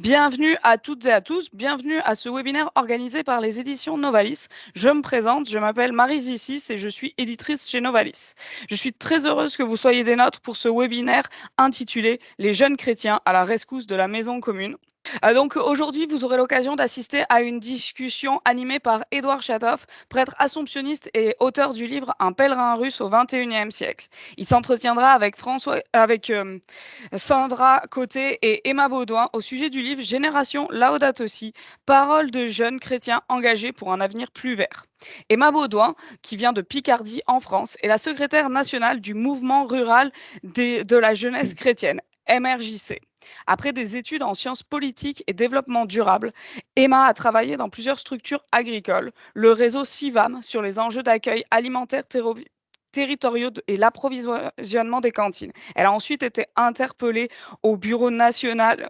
Bienvenue à toutes et à tous, bienvenue à ce webinaire organisé par les éditions Novalis. Je me présente, je m'appelle Marie Zissis et je suis éditrice chez Novalis. Je suis très heureuse que vous soyez des nôtres pour ce webinaire intitulé Les jeunes chrétiens à la rescousse de la maison commune. Donc aujourd'hui, vous aurez l'occasion d'assister à une discussion animée par Édouard Chatov, prêtre assomptionniste et auteur du livre Un pèlerin russe au XXIe siècle. Il s'entretiendra avec Sandra Côté et Emma Baudouin au sujet du livre Génération Laudato Si, paroles de jeunes chrétiens engagés pour un avenir plus vert. Emma Baudouin, qui vient de Picardie en France, est la secrétaire nationale du mouvement rural de la jeunesse chrétienne, MRJC. Après des études en sciences politiques et développement durable, Emma a travaillé dans plusieurs structures agricoles, le réseau CIVAM sur les enjeux d'accueil alimentaire territoriaux et l'approvisionnement des cantines. Elle a ensuite été interpellée au bureau national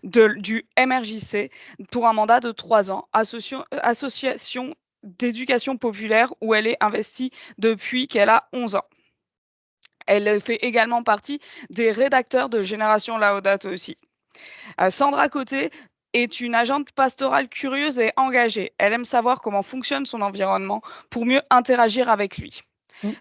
du MRJC pour un mandat de 3 ans, association d'éducation populaire où elle est investie depuis qu'elle a 11 ans. Elle fait également partie des rédacteurs de Génération Laudato aussi. Sandra Côté est une agente pastorale curieuse et engagée. Elle aime savoir comment fonctionne son environnement pour mieux interagir avec lui.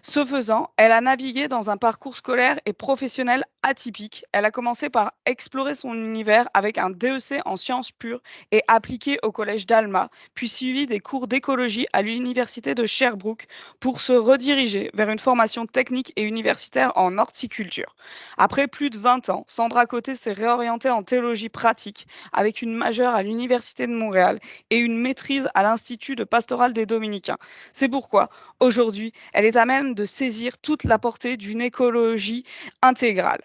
Ce faisant, elle a navigué dans un parcours scolaire et professionnel atypique. Elle a commencé par explorer son univers avec un DEC en sciences pures et appliquées au collège d'Alma, puis suivi des cours d'écologie à l'université de Sherbrooke pour se rediriger vers une formation technique et universitaire en horticulture. Après plus de 20 ans, Sandra Côté s'est réorientée en théologie pratique avec une majeure à l'Université de Montréal et une maîtrise à l'Institut de pastoral des Dominicains. C'est pourquoi, aujourd'hui, elle est à même de saisir toute la portée d'une écologie intégrale.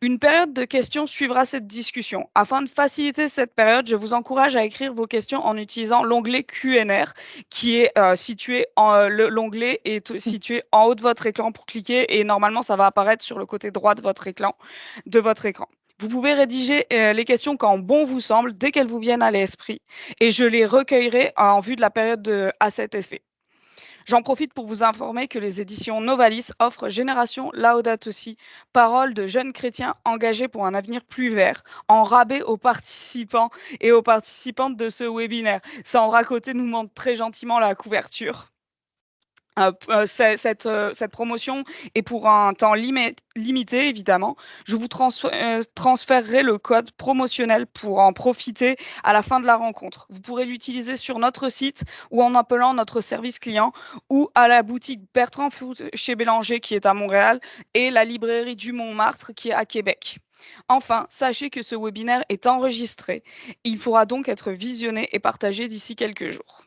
Une période de questions suivra cette discussion. Afin de faciliter cette période, je vous encourage à écrire vos questions en utilisant l'onglet Q&R qui est l'onglet est situé en haut de votre écran pour cliquer et normalement ça va apparaître sur le côté droit de votre écran. Vous pouvez rédiger les questions quand bon vous semble, dès qu'elles vous viennent à l'esprit, et je les recueillerai en vue de la période à cet effet. J'en profite pour vous informer que les éditions Novalis offrent Génération Laudato Si, paroles de jeunes chrétiens engagés pour un avenir plus vert, en rabais aux participants et aux participantes de ce webinaire. Sandra Côté nous montre très gentiment la couverture. Cette promotion est pour un temps limité, évidemment. Je vous transférerai le code promotionnel pour en profiter à la fin de la rencontre. Vous pourrez l'utiliser sur notre site ou en appelant notre service client ou à la boutique Bertrand Food chez Bélanger qui est à Montréal et la librairie du Montmartre qui est à Québec. Enfin, sachez que ce webinaire est enregistré. Il pourra donc être visionné et partagé d'ici quelques jours.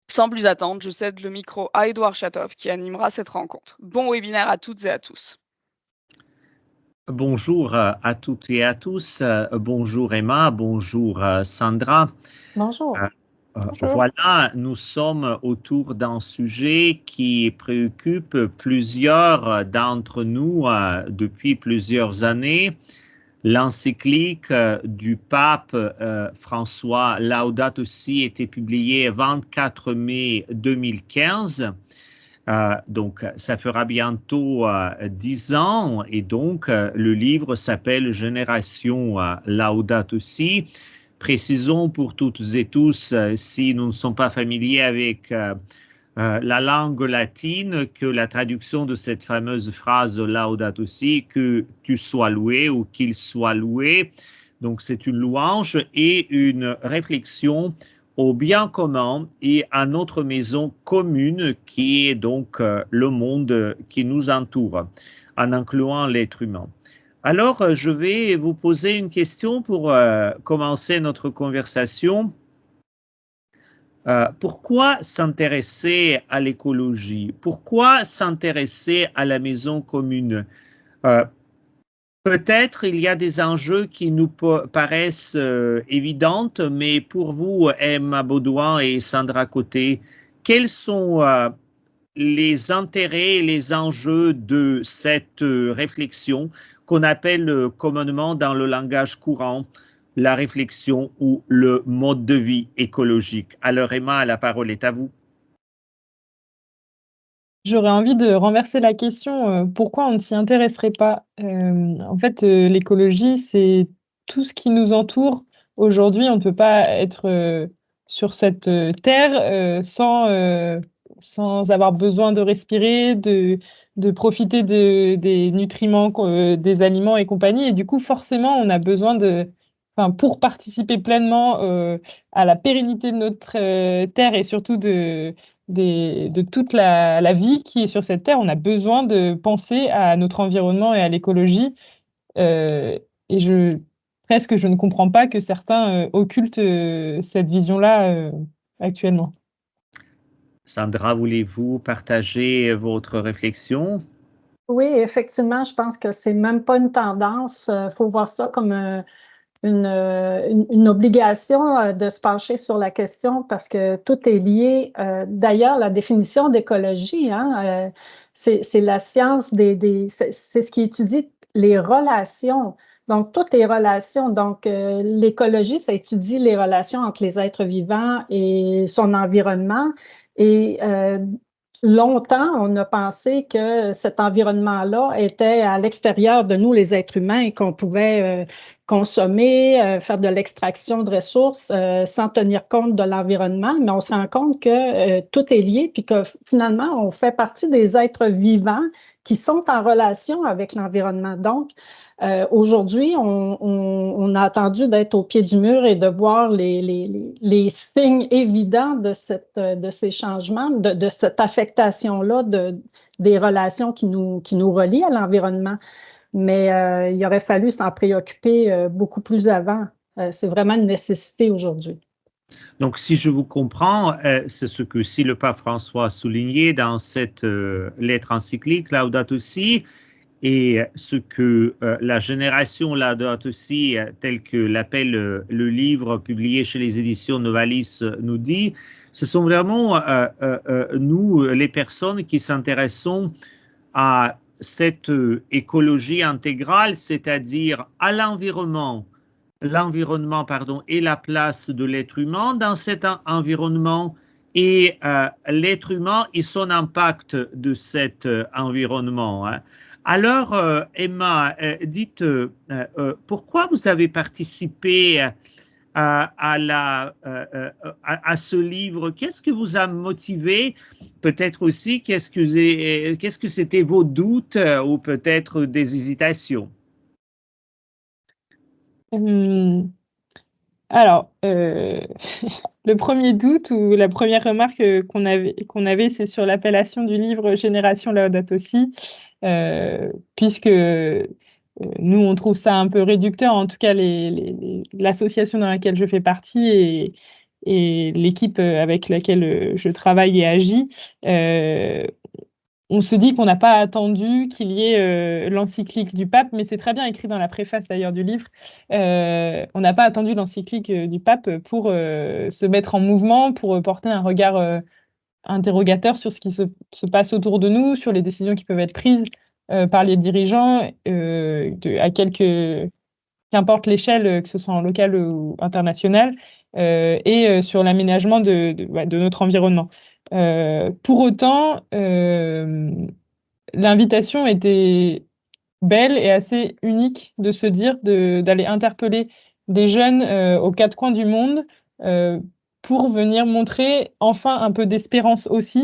Sans plus attendre, je cède le micro à Édouard Chatov qui animera cette rencontre. Bon webinaire à toutes et à tous. Bonjour à toutes et à tous. Bonjour Emma, bonjour Sandra. Bonjour. Voilà, nous sommes autour d'un sujet qui préoccupe plusieurs d'entre nous depuis plusieurs années. L'encyclique du pape François Laudato Si était publiée le 24 mai 2015. Donc, ça fera bientôt 10 ans et donc le livre s'appelle Génération Laudato Si. Précisons pour toutes et tous, si nous ne sommes pas familiers avec la langue latine, que la traduction de cette fameuse phrase Laudato Si, que tu sois loué ou qu'il soit loué, donc c'est une louange et une réflexion au bien commun et à notre maison commune qui est donc le monde qui nous entoure, en incluant l'être humain. Alors, je vais vous poser une question pour commencer notre conversation. Pourquoi s'intéresser à l'écologie? Pourquoi s'intéresser à la maison commune? Peut-être il y a des enjeux qui nous paraissent évidents, mais pour vous, Emma Baudouin et Sandra Côté, quels sont les intérêts et les enjeux de cette réflexion qu'on appelle communément dans le langage courant la réflexion ou le mode de vie écologique? Alors Emma, la parole est à vous. J'aurais envie de renverser la question, pourquoi on ne s'y intéresserait pas? En fait, l'écologie, c'est tout ce qui nous entoure. Aujourd'hui, on ne peut pas être, sur cette, terre, sans avoir besoin de respirer, de profiter des nutriments des aliments et compagnie et du coup, forcément, on a besoin enfin, pour participer pleinement, à la pérennité de notre, terre et surtout de toute la vie qui est sur cette terre, on a besoin de penser à notre environnement et à l'écologie, heu et presque je ne comprends pas que certains, occultent, cette vision-là, actuellement. Sandra, voulez-vous partager votre réflexion? Oui, effectivement, je pense que c'est même pas une tendance, faut voir ça comme, une obligation, de se pencher sur la question parce que tout est lié. D'ailleurs, la définition d'écologie, hein, c'est la science c'est ce qui étudie les relations, donc toutes les relations. Donc, l'écologie, ça étudie les relations entre les êtres vivants et son environnement et longtemps, on a pensé que cet environnement-là était à l'extérieur de nous, les êtres humains, et qu'on pouvait, consommer, faire de l'extraction de ressources, sans tenir compte de l'environnement, mais on se rend compte que, tout est lié puis que finalement, on fait partie des êtres vivants qui sont en relation avec l'environnement. Donc, aujourd'hui, on a attendu d'être au pied du mur et de voir les signes évidents de ces changements, de cette affectation-là des relations qui nous relient à l'environnement. Mais il aurait fallu s'en préoccuper beaucoup plus avant. C'est vraiment une nécessité aujourd'hui. Donc, si je vous comprends, c'est ce que aussi le pape François a souligné dans cette lettre encyclique Laudato Si, et ce que la génération Laudato Si, tel que l'appelle le livre publié chez les éditions Novalis, nous dit, ce sont vraiment nous, les personnes qui s'intéressons à cette écologie intégrale, c'est-à-dire à l'environnement pardon, et la place de l'être humain dans cet environnement et l'être humain et son impact de cet environnement. Hein. Alors, Emma, dites, pourquoi vous avez participé à ce livre? Qu'est-ce que vous a motivé? Peut-être aussi, qu'est-ce que c'était vos doutes ou peut-être des hésitations? Hem, alors, le premier doute ou la première remarque, qu'on avait, c'est sur l'appellation du livre Génération Laudato Si, puisque, nous, on trouve ça un peu réducteur, en tout cas l'association dans laquelle je fais partie et l'équipe, avec laquelle, je travaille et agis, heu, on se dit qu'on n'a pas attendu qu'il y ait, l'encyclique du pape, mais c'est très bien écrit dans la préface d'ailleurs du livre. On n'a pas attendu l'encyclique, du pape, pour, se mettre en mouvement, pour, porter un regard, interrogateur sur ce qui se passe autour de nous, sur les décisions qui peuvent être prises, par les dirigeants, à qu'importe l'échelle, que ce soit en local ou international, et sur l'aménagement de notre environnement. Pour autant, l'invitation était belle et assez unique de se dire d'aller interpeller des jeunes, aux 4 coins du monde, heu, pour venir montrer enfin un peu d'espérance aussi,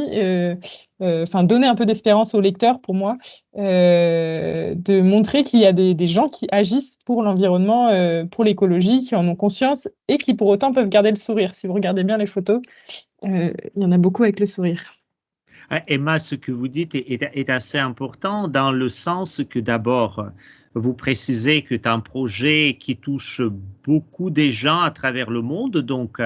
enfin donner un peu d'espérance aux lecteurs pour moi, de montrer qu'il y a des gens qui agissent pour l'environnement, pour l'écologie, qui en ont conscience et qui pour autant peuvent garder le sourire. Si vous regardez bien les photos, il y en a beaucoup avec le sourire. Emma, ce que vous dites est assez important dans le sens que d'abord, vous précisez que c'est un projet qui touche beaucoup des gens à travers le monde. Donc,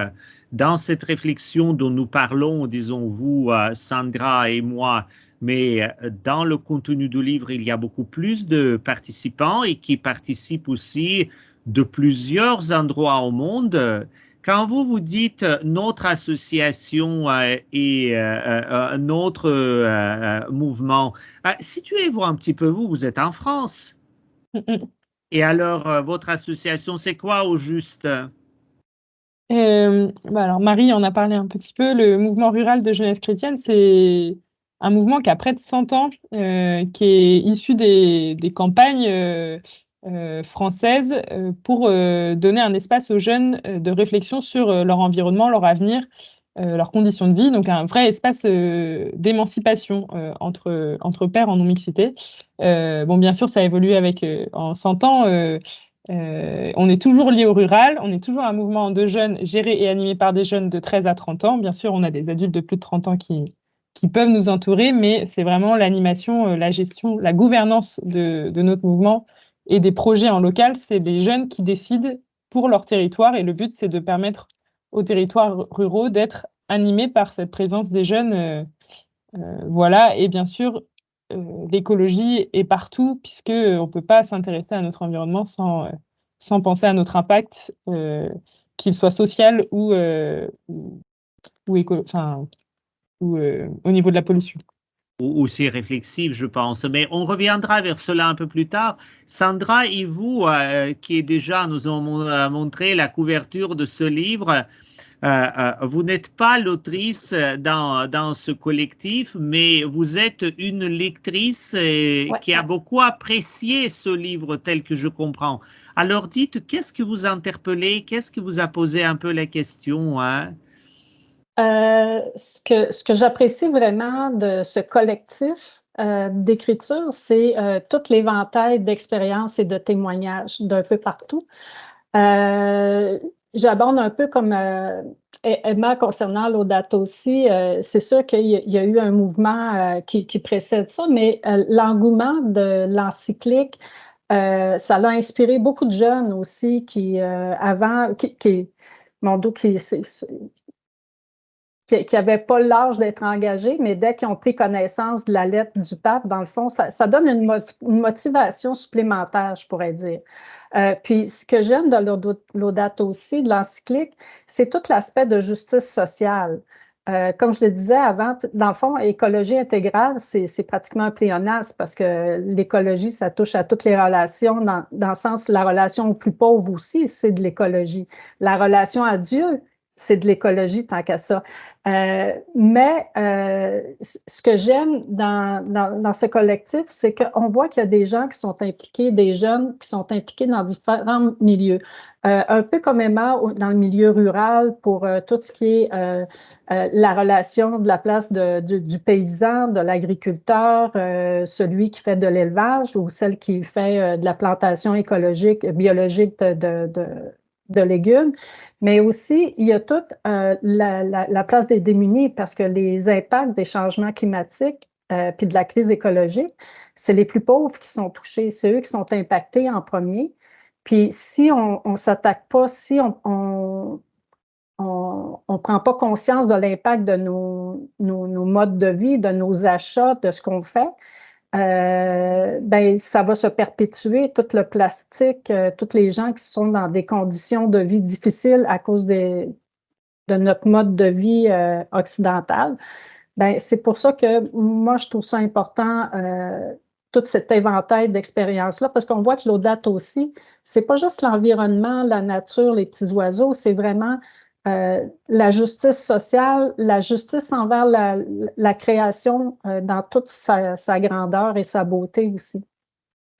dans cette réflexion dont nous parlons, disons vous, Sandra et moi, mais dans le contenu du livre, il y a beaucoup plus de participants et qui participent aussi de plusieurs endroits au monde. Quand vous vous dites notre association et notre mouvement, situez-vous un petit peu, vous êtes en France. Mmh mh. Et alors, votre association, c'est quoi au juste? Bah, alors Marie en a parlé un petit peu, le mouvement rural de jeunesse chrétienne, c'est un mouvement qui a près de 100 ans, qui est issu des campagnes françaises pour donner un espace aux jeunes de réflexion sur leur environnement, leur avenir, leurs conditions de vie, donc un vrai espace d'émancipation entre pairs en non-mixité. Bon, bien sûr, ça a évolué en 100 ans. On est toujours lié au rural, on est toujours un mouvement de jeunes géré et animé par des jeunes de 13 à 30 ans. Bien sûr, on a des adultes de plus de 30 ans qui peuvent nous entourer, mais c'est vraiment l'animation, la gestion, la gouvernance de notre mouvement et des projets en local. C'est les jeunes qui décident pour leur territoire et le but, c'est de permettre aux territoires ruraux d'être animés par cette présence des jeunes. Voilà, et bien sûr, l'écologie est partout puisque on ne peut pas s'intéresser à notre environnement sans penser à notre impact, qu'il soit social enfin, ou au niveau de la pollution. Aussi réflexif, je pense. Mais on reviendra vers cela un peu plus tard. Sandra et vous, qui déjà nous ont montré la couverture de ce livre, vous n'êtes pas l'autrice dans ce collectif, mais vous êtes une lectrice qui a beaucoup apprécié ce livre tel que je comprends. Alors dites, qu'est-ce que vous interpellez? Qu'est-ce que vous a posé un peu la question, hein? Ce que j'apprécie vraiment de ce collectif d'écriture, c'est tout l'éventail d'expériences et de témoignages d'un peu partout. J'aborde un peu comme Emma concernant Laudato aussi. C'est sûr qu'il y a eu un mouvement qui précède ça, mais l'engouement de l'encyclique, ça l'a inspiré beaucoup de jeunes aussi qui n'avaient pas l'âge d'être engagés, mais dès qu'ils ont pris connaissance de la lettre du pape, dans le fond, ça donne une motivation supplémentaire, je pourrais dire. Puis, ce que j'aime de Laudato aussi, de l'encyclique, c'est tout l'aspect de justice sociale. Comme je le disais avant, dans le fond, écologie intégrale, c'est pratiquement un pléonasme parce que l'écologie, ça touche à toutes les relations, dans le sens, la relation aux plus pauvres aussi, c'est de l'écologie. La relation à Dieu, c'est de l'écologie tant qu'à ça. Mais ce que j'aime dans ce collectif, c'est qu'on voit qu'il y a des gens qui sont impliqués, des jeunes qui sont impliqués dans différents milieux. Un peu comme Emma dans le milieu rural pour tout ce qui est la relation de la place du paysan, de l'agriculteur, celui qui fait de l'élevage ou celle qui fait de la plantation écologique, biologique de légumes. Mais aussi, il y a toute la place des démunis parce que les impacts des changements climatiques puis de la crise écologique, c'est les plus pauvres qui sont touchés, c'est eux qui sont impactés en premier. Puis si on ne s'attaque pas, si on prend pas conscience de l'impact de nos modes de vie, de nos achats, de ce qu'on fait, ben, ça va se perpétuer, tout le plastique, tous les gens qui sont dans des conditions de vie difficiles à cause de notre mode de vie occidental. Ben, c'est pour ça que moi, je trouve ça important, tout cet inventaire d'expériences-là, parce qu'on voit que Laudato aussi, c'est pas juste l'environnement, la nature, les petits oiseaux, c'est vraiment la justice sociale, la justice envers la création dans toute sa grandeur et sa beauté aussi.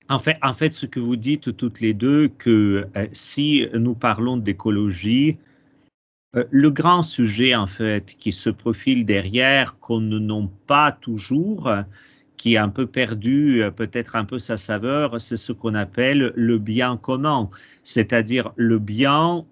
En fait, ce que vous dites toutes les deux, que si nous parlons d'écologie, le grand sujet, en fait, qui se profile derrière, qu'on ne nomme pas toujours, qui a un peu perdu peut-être un peu sa saveur, c'est ce qu'on appelle le bien commun, c'est-à-dire le bien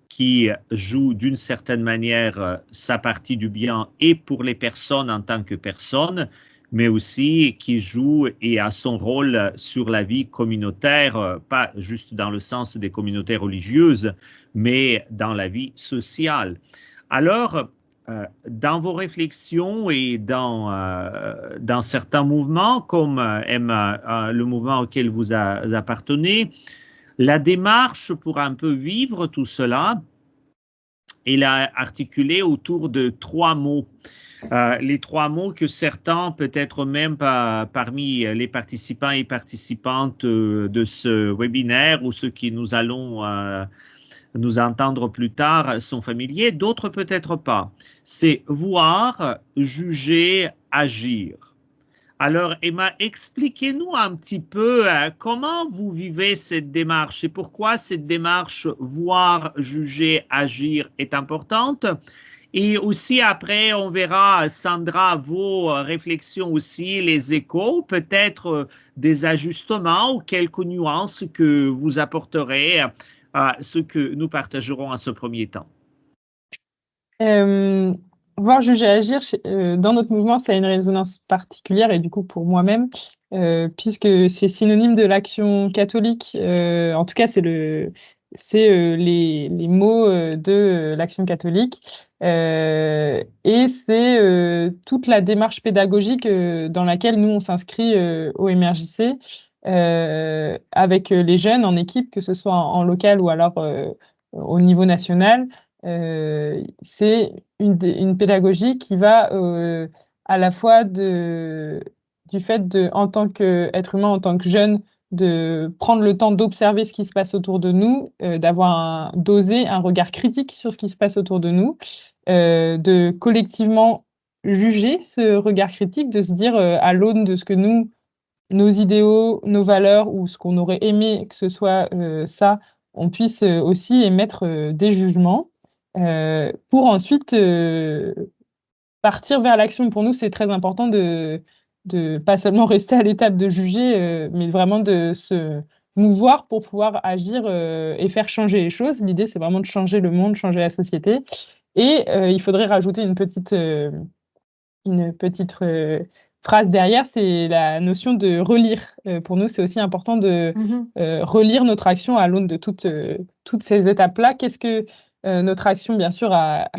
qui joue d'une certaine manière sa partie du bien et pour les personnes en tant que personnes, mais aussi qui joue et a son rôle sur la vie communautaire, pas juste dans le sens des communautés religieuses, mais dans la vie sociale. Alors, dans vos réflexions et dans certains mouvements, comme le mouvement auquel vous appartenez, la démarche pour un peu vivre tout cela, elle a articulé autour de 3 mots. Les 3 mots que certains, peut-être même parmi les participants et participantes de ce webinaire ou ceux qui nous allons nous entendre plus tard sont familiers, d'autres peut-être pas. C'est voir, juger, agir. Alors, Emma, expliquez-nous un petit peu comment vous vivez cette démarche et pourquoi cette démarche voir, juger, agir est importante. Et aussi, après, on verra, Sandra, vos réflexions aussi, les échos, peut-être des ajustements ou quelques nuances que vous apporterez à ce que nous partagerons à ce premier temps. Voir, juger, agir, dans notre mouvement, ça a une résonance particulière, et du coup pour moi-même, puisque c'est synonyme de l'action catholique. En tout cas, c'est les mots de l'action catholique. Et c'est toute la démarche pédagogique dans laquelle nous, on s'inscrit au MRJC, avec les jeunes en équipe, que ce soit en local ou alors au niveau national. C'est une pédagogie qui va à la fois du fait en tant qu'être humain, en tant que jeune, de prendre le temps d'observer ce qui se passe autour de nous, d'oser un regard critique sur ce qui se passe autour de nous, de collectivement juger ce regard critique, de se dire à l'aune de ce que nos idéaux, nos valeurs ou ce qu'on aurait aimé que ce soit ça, on puisse aussi émettre des jugements pour ensuite partir vers l'action. Pour nous, c'est très important de pas seulement rester à l'étape de juger, mais vraiment de se mouvoir pour pouvoir agir et faire changer les choses. L'idée, c'est vraiment de changer le monde, changer la société. Et il faudrait rajouter une petite phrase derrière, c'est la notion de relire. Pour nous, c'est aussi important de relire notre action à l'aune de toutes ces étapes-là. Qu'est-ce que notre action, bien sûr, a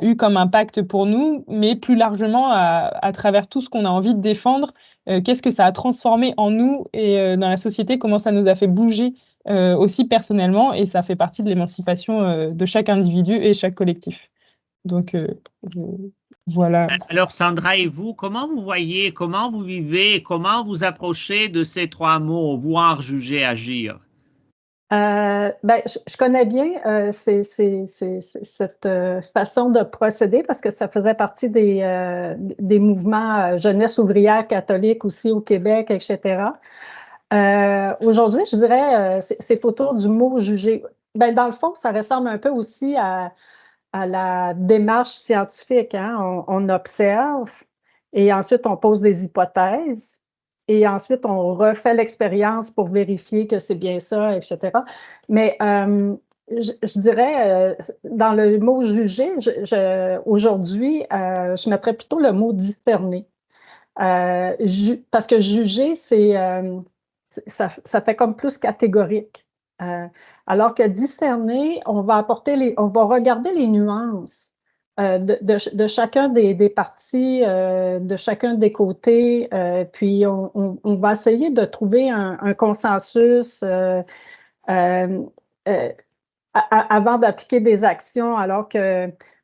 eu comme impact pour nous, mais plus largement, à travers tout ce qu'on a envie de défendre, qu'est-ce que ça a transformé en nous et dans la société, comment ça nous a fait bouger aussi personnellement, et ça fait partie de l'émancipation de chaque individu et chaque collectif. Donc, voilà. Alors, Sandra et vous, comment vous voyez, comment vous vivez, comment vous approchez de ces trois mots, voir, juger, agir? Je connais bien cette façon de procéder parce que ça faisait partie des mouvements jeunesse ouvrière catholique aussi au Québec, etc. Aujourd'hui, je dirais, c'est autour du mot juger. Dans le fond, ça ressemble un peu aussi à la démarche scientifique, hein. On observe et ensuite on pose des hypothèses et ensuite on refait l'expérience pour vérifier que c'est bien ça, etc. Mais je dirais, dans le mot juger, aujourd'hui, je mettrais plutôt le mot discerner. Parce que juger, ça fait comme plus catégorique. Alors que discerner, on va regarder les nuances de chacun des parties, de chacun des côtés, puis on va essayer de trouver un consensus avant d'appliquer des actions,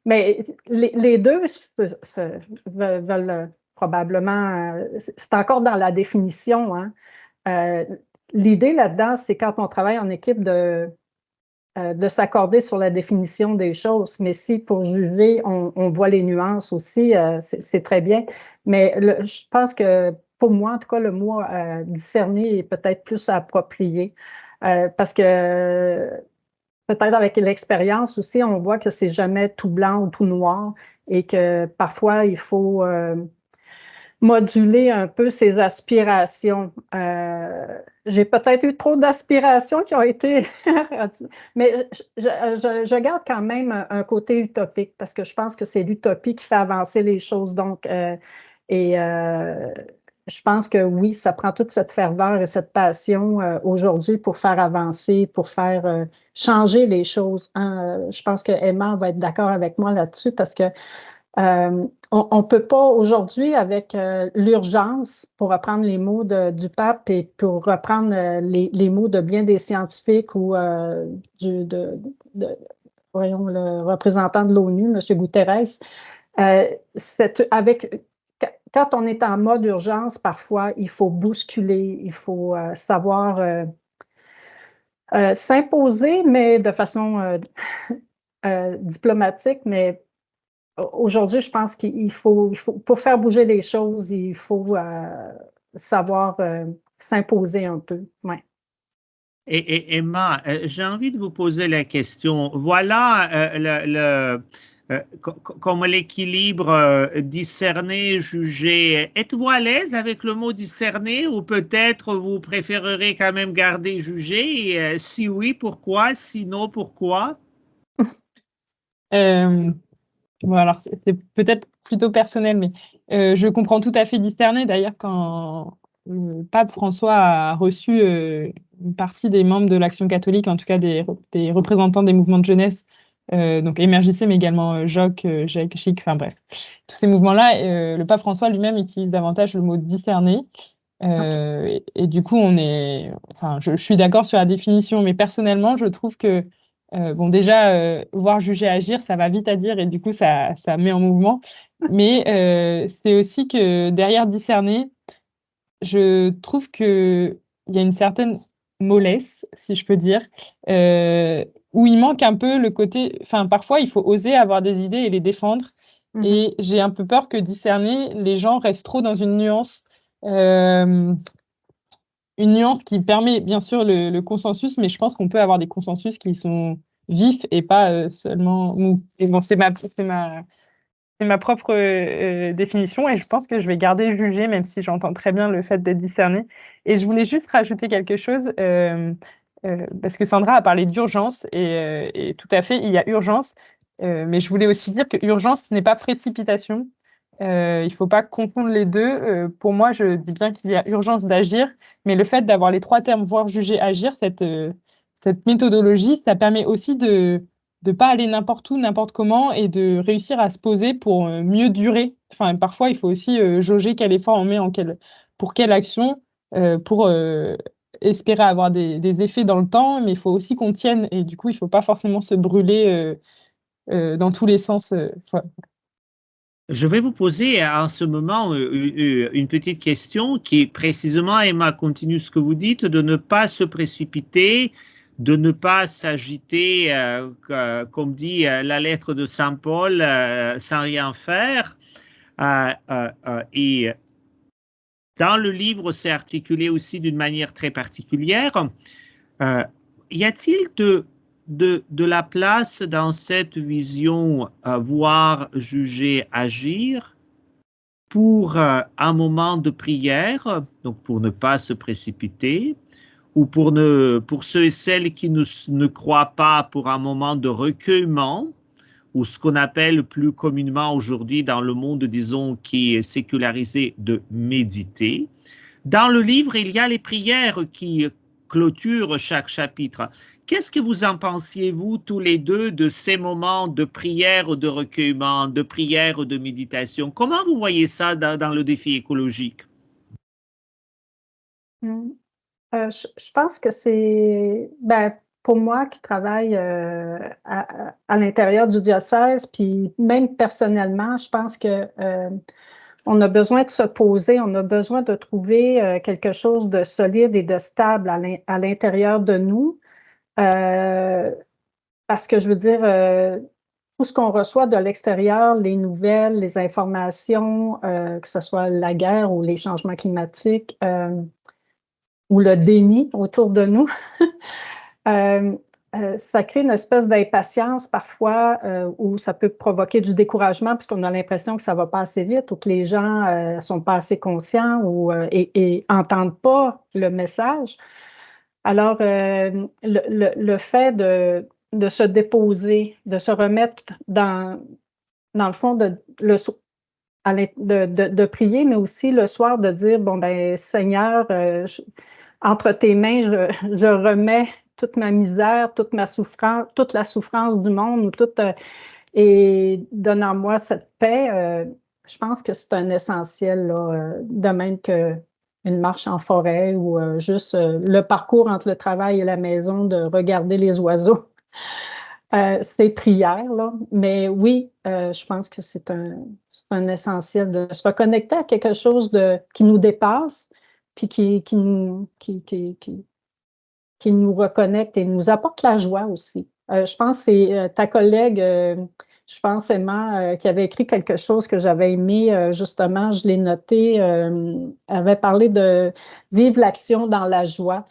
mais les deux veulent probablement, c'est encore dans la définition, hein. L'idée là-dedans, c'est quand on travaille en équipe de s'accorder sur la définition des choses. Mais si pour juger, on voit les nuances aussi, c'est très bien. Mais je pense que pour moi, en tout cas, le mot discerner est peut-être plus approprié. Parce que peut-être avec l'expérience aussi, on voit que c'est jamais tout blanc ou tout noir et que parfois il faut moduler un peu ses aspirations. J'ai peut-être eu trop d'aspirations qui ont été... Mais je garde quand même un côté utopique parce que je pense que c'est l'utopie qui fait avancer les choses. Donc, je pense que oui, ça prend toute cette ferveur et cette passion aujourd'hui pour faire avancer, pour faire changer les choses, hein. Je pense que Emma va être d'accord avec moi là-dessus parce que on ne peut pas aujourd'hui, avec l'urgence, pour reprendre les mots du pape et pour reprendre les mots de bien des scientifiques ou voyons, le représentant de l'ONU, M. Guterres, quand on est en mode urgence, parfois, il faut bousculer, il faut savoir s'imposer, mais de façon diplomatique, mais aujourd'hui, je pense qu'il faut, pour faire bouger les choses, il faut savoir s'imposer un peu. Ouais. Et Emma, j'ai envie de vous poser la question. Voilà comme l'équilibre discerner, juger. Êtes-vous à l'aise avec le mot discerner ou peut-être vous préférerez quand même garder juger? Et, si oui, pourquoi? Sinon, pourquoi? Euh, bon, alors, c'est peut-être plutôt personnel, mais je comprends tout à fait discerner. D'ailleurs, quand le pape François a reçu une partie des membres de l'Action catholique, en tout cas des représentants des mouvements de jeunesse, donc Émergissez, mais également JOC, GEC, Chic, enfin bref, tous ces mouvements-là, le pape François lui-même utilise davantage le mot discerner. Et du coup, enfin, je suis d'accord sur la définition, mais personnellement, je trouve que, bon, déjà, voir, juger, agir, ça va vite à dire et du coup, ça met en mouvement. Mais c'est aussi que derrière discerner, je trouve qu'il y a une certaine mollesse, si je peux dire, où il manque un peu le côté. Enfin, parfois, il faut oser avoir des idées et les défendre. Et j'ai un peu peur que discerner, les gens restent trop dans une nuance. Euh, une nuance qui permet bien sûr le consensus, mais je pense qu'on peut avoir des consensus qui sont vifs et pas seulement mous. Et bon, c'est ma propre définition et je pense que je vais garder juger, même si j'entends très bien le fait d'être discerné. Et je voulais juste rajouter quelque chose, parce que Sandra a parlé d'urgence et tout à fait, il y a urgence, mais je voulais aussi dire que urgence, ce n'est pas précipitation. Il ne faut pas confondre les deux. Pour moi, je dis bien qu'il y a urgence d'agir, mais le fait d'avoir les trois termes, voir, juger, agir, cette méthodologie, ça permet aussi de ne pas aller n'importe où, n'importe comment, et de réussir à se poser pour mieux durer. Enfin, parfois, il faut aussi jauger quel effort on met pour quelle action, pour espérer avoir des effets dans le temps, mais il faut aussi qu'on tienne, et du coup, il ne faut pas forcément se brûler dans tous les sens. Voilà. Je vais vous poser en ce moment une petite question qui précisément, Emma, continue ce que vous dites, de ne pas se précipiter, de ne pas s'agiter, comme dit la lettre de Saint Paul, sans rien faire. Et dans le livre, c'est articulé aussi d'une manière très particulière. Euh, Y a-t-il de la place dans cette vision, voir, juger, agir, pour un moment de prière, donc pour ne pas se précipiter, ou pour ceux et celles qui ne croient pas, pour un moment de recueillement, ou ce qu'on appelle plus communément aujourd'hui dans le monde, disons, qui est sécularisé, de méditer. Dans le livre, il y a les prières qui clôturent chaque chapitre. Qu'est-ce que vous en pensiez, vous, tous les deux, de ces moments de prière ou de recueillement, de prière ou de méditation? Comment vous voyez ça dans le défi écologique? Je pense que c'est, ben, pour moi qui travaille à l'intérieur du diocèse, puis même personnellement, je pense que on a besoin de se poser, on a besoin de trouver quelque chose de solide et de stable à l'intérieur de nous. Parce que je veux dire, tout ce qu'on reçoit de l'extérieur, les nouvelles, les informations, que ce soit la guerre ou les changements climatiques, ou le déni autour de nous, ça crée une espèce d'impatience parfois où ça peut provoquer du découragement puisqu'on a l'impression que ça va pas assez vite ou que les gens sont pas assez conscients et entendent pas le message. Alors, le fait de se déposer, de se remettre dans le fond, de prier, mais aussi le soir de dire, bon, ben Seigneur, entre tes mains, je remets toute ma misère, toute ma souffrance, toute la souffrance du monde, et donne-moi cette paix. Je pense que c'est un essentiel, là, de même qu'une marche en forêt ou juste le parcours entre le travail et la maison, de regarder les oiseaux. C'est prière, là. Mais oui, je pense que c'est un essentiel de se reconnecter à quelque chose qui nous dépasse, puis qui nous reconnecte et nous apporte la joie aussi. Je pense que c'est ta collègue, je pense, Emma, qui avait écrit quelque chose que j'avais aimé, justement, je l'ai noté, avait parlé de vivre l'action dans la joie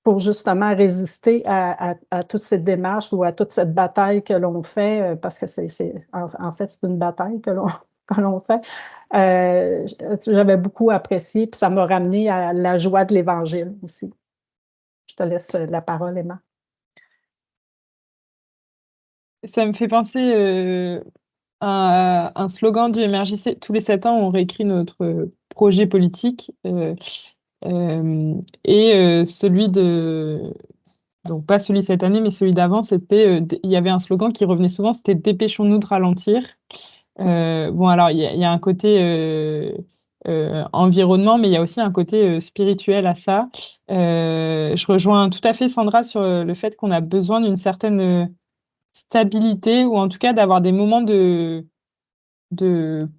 pour justement résister à toute cette démarche ou à toute cette bataille que l'on fait, parce que en fait, c'est une bataille que l'on fait. J'avais beaucoup apprécié, puis ça m'a ramené à la joie de l'Évangile aussi. Je te laisse la parole, Emma. Ça me fait penser à un slogan du MRJC. Tous les 7 ans, on réécrit notre projet politique. Celui de... Donc pas celui cette année, mais celui d'avant, c'était... il y avait un slogan qui revenait souvent, c'était « Dépêchons-nous de ralentir ». Bon, alors, il y a un côté environnement, mais il y a aussi un côté spirituel à ça. Je rejoins tout à fait Sandra sur le fait qu'on a besoin d'une certaine stabilité, ou en tout cas d'avoir des moments de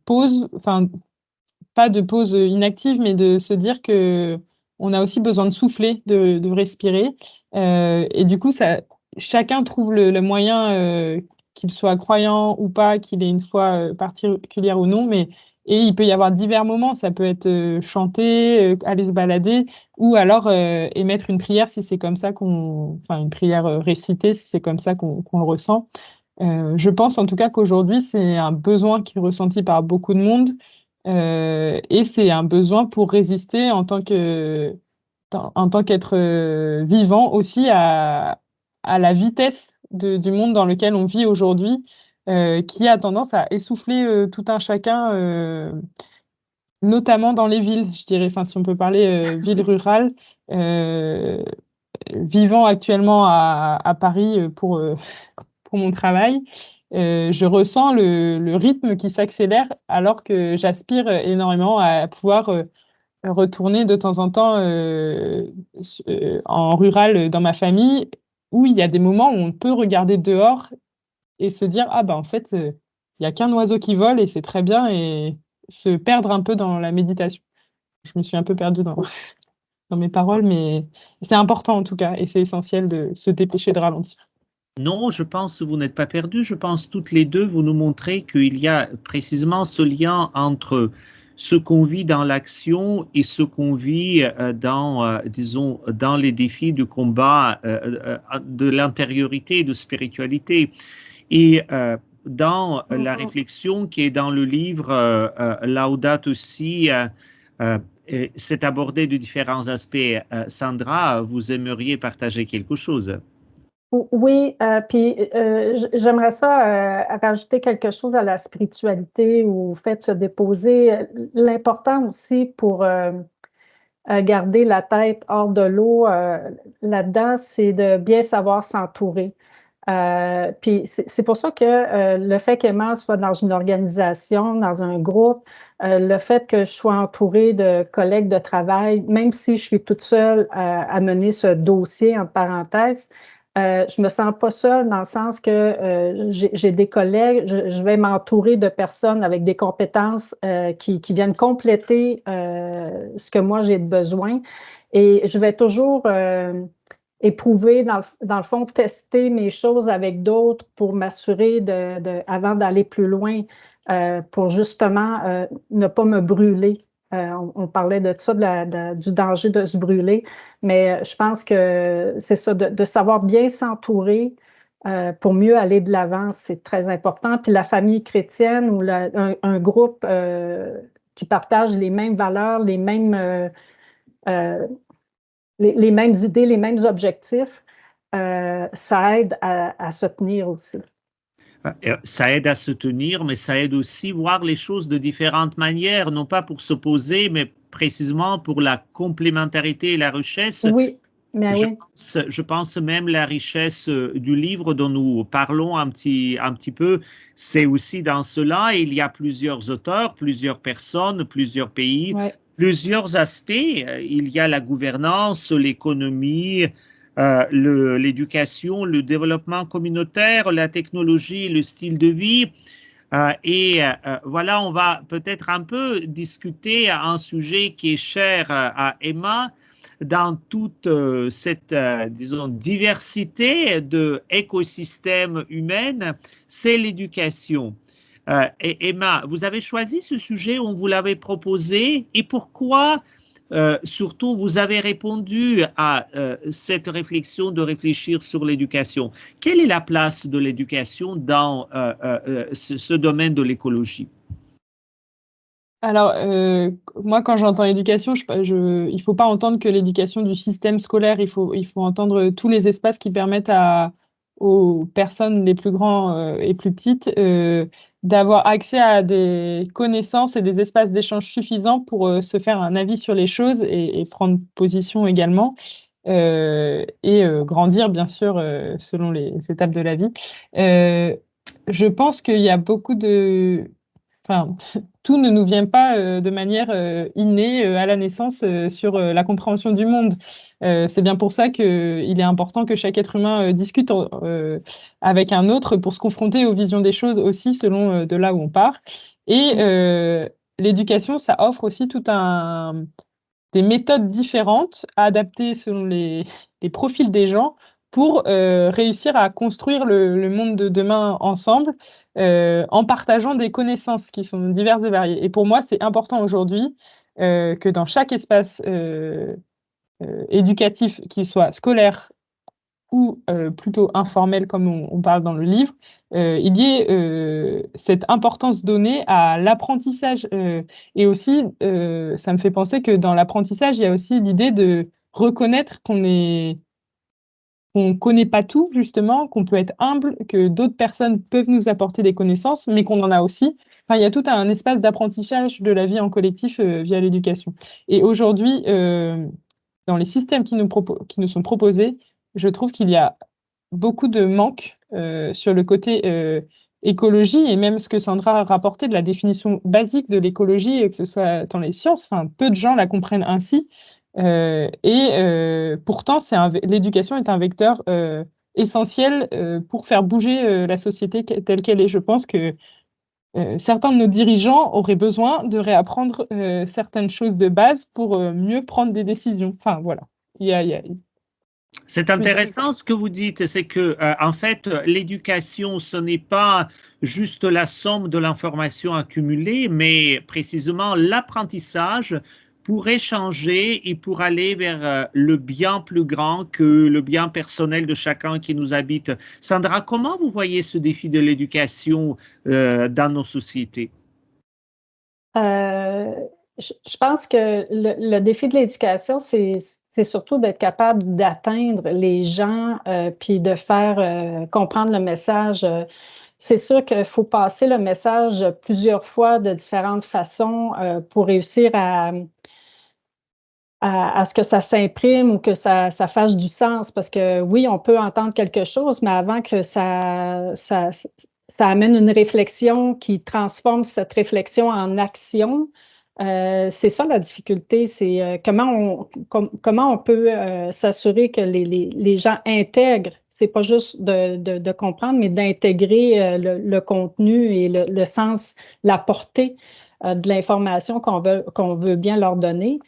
pause, enfin, pas de pause inactive, mais de se dire que on a aussi besoin de souffler, de respirer. Et du coup, chacun trouve le moyen, qu'il soit croyant ou pas, qu'il ait une foi particulière ou non, et il peut y avoir divers moments. Ça peut être chanter, aller se balader, ou alors émettre une prière si c'est comme ça enfin une prière récitée si c'est comme ça qu'on le ressent. Je pense en tout cas qu'aujourd'hui, c'est un besoin qui est ressenti par beaucoup de monde. Et c'est un besoin pour résister en tant qu'être vivant aussi à la vitesse du monde dans lequel on vit aujourd'hui, qui a tendance à essouffler tout un chacun, notamment dans les villes, je dirais, enfin, si on peut parler ville rurale. Vivant actuellement à Paris pour mon travail, je ressens le rythme qui s'accélère alors que j'aspire énormément à pouvoir retourner de temps en temps en rural dans ma famille, où il y a des moments où on peut regarder dehors et se dire ah ben en fait il n'y a qu'un oiseau qui vole et c'est très bien, et se perdre un peu dans la méditation. Je me suis un peu perdue dans mes paroles, mais c'est important en tout cas, et c'est essentiel de se dépêcher de ralentir. Non, je pense que vous n'êtes pas perdus. Je pense toutes les deux, vous nous montrez qu'il y a précisément ce lien entre ce qu'on vit dans l'action et ce qu'on vit disons, dans les défis du combat de l'intériorité et de spiritualité. Et dans la réflexion qui est dans le livre Laudato Si, c'est abordé de différents aspects. Sandra, vous aimeriez partager quelque chose? Oui, puis j'aimerais ça rajouter quelque chose à la spiritualité ou au fait de se déposer. L'important aussi pour garder la tête hors de l'eau là-dedans, c'est de bien savoir s'entourer. Puis c'est pour ça que le fait qu'Emma soit dans une organisation, dans un groupe, le fait que je sois entourée de collègues de travail, même si je suis toute seule à mener ce dossier, en parenthèse, je me sens pas seule dans le sens que j'ai des collègues, je vais m'entourer de personnes avec des compétences qui viennent compléter ce que moi j'ai de besoin. Et je vais toujours éprouver, dans le fond, tester mes choses avec d'autres pour m'assurer avant d'aller plus loin, pour justement ne pas me brûler. On parlait de ça, du danger de se brûler, mais je pense que c'est ça, de savoir bien s'entourer pour mieux aller de l'avant, c'est très important. Puis la famille chrétienne ou un groupe qui partage les mêmes valeurs, les mêmes idées, les mêmes objectifs, ça aide à se tenir aussi. Ça aide à se tenir, mais ça aide aussi à voir les choses de différentes manières, non pas pour s'opposer, mais précisément pour la complémentarité et la richesse. Oui, mais oui. Je pense même la richesse du livre dont nous parlons un petit peu, c'est aussi dans cela. Il y a plusieurs auteurs, plusieurs personnes, plusieurs pays, plusieurs aspects. Il y a la gouvernance, l'économie, l'éducation, le développement communautaire, la technologie, le style de vie. Voilà, on va peut-être un peu discuter un sujet qui est cher à Emma, dans toute cette, disons, diversité de écosystèmes humains, c'est l'éducation. Et Emma, vous avez choisi ce sujet, on vous l'avait proposé, et pourquoi surtout vous avez répondu à cette réflexion de réfléchir sur l'éducation? Quelle est la place de l'éducation dans ce domaine de l'écologie? Alors, moi, quand j'entends éducation, il faut pas entendre que l'éducation du système scolaire, il faut entendre tous les espaces qui permettent aux personnes les plus grands et plus petites d'avoir accès à des connaissances et des espaces d'échange suffisants pour se faire un avis sur les choses et prendre position également, et grandir, bien sûr, selon les étapes de la vie. Je pense qu'il y a beaucoup de... Enfin, tout ne nous vient pas de manière innée à la naissance sur la compréhension du monde. C'est bien pour ça qu'il est important que chaque être humain discute avec un autre pour se confronter aux visions des choses aussi selon de là où on part. Et l'éducation, ça offre aussi des méthodes différentes à adapter selon les profils des gens pour réussir à construire le monde de demain ensemble en partageant des connaissances qui sont diverses et variées. Et pour moi, c'est important aujourd'hui que dans chaque espace éducatif, qu'il soit scolaire ou plutôt informel, comme on parle dans le livre, il y ait cette importance donnée à l'apprentissage. Et aussi, ça me fait penser que dans l'apprentissage, il y a aussi l'idée de reconnaître qu'on connaît pas tout, justement, qu'on peut être humble, que d'autres personnes peuvent nous apporter des connaissances, mais qu'on en a aussi. Enfin, il y a tout un espace d'apprentissage de la vie en collectif via l'éducation. Et aujourd'hui, dans les systèmes qui nous sont proposés, je trouve qu'il y a beaucoup de manques sur le côté écologie et même ce que Sandra a rapporté de la définition basique de l'écologie, que ce soit dans les sciences. Enfin, peu de gens la comprennent ainsi. Pourtant, l'éducation est un vecteur essentiel pour faire bouger la société telle qu'elle est. Je pense que certains de nos dirigeants auraient besoin de réapprendre certaines choses de base pour mieux prendre des décisions. Enfin, voilà. Il y a C'est intéressant ce que vous dites, c'est que en fait l'éducation ce n'est pas juste la somme de l'information accumulée, mais précisément l'apprentissage pour échanger et pour aller vers le bien plus grand que le bien personnel de chacun qui nous habite. Sandra, comment vous voyez ce défi de l'éducation dans nos sociétés? Je pense que le défi de l'éducation, c'est surtout d'être capable d'atteindre les gens puis de faire comprendre le message. C'est sûr qu'il faut passer le message plusieurs fois de différentes façons pour réussir à ce que ça s'imprime ou que ça fasse du sens. Parce que oui, on peut entendre quelque chose, mais avant que ça amène une réflexion qui transforme cette réflexion en action, c'est ça la difficulté, c'est comment on peut s'assurer que les gens intègrent. C'est pas juste de comprendre, mais d'intégrer le contenu et le sens, la portée de l'information qu'on veut bien leur donner.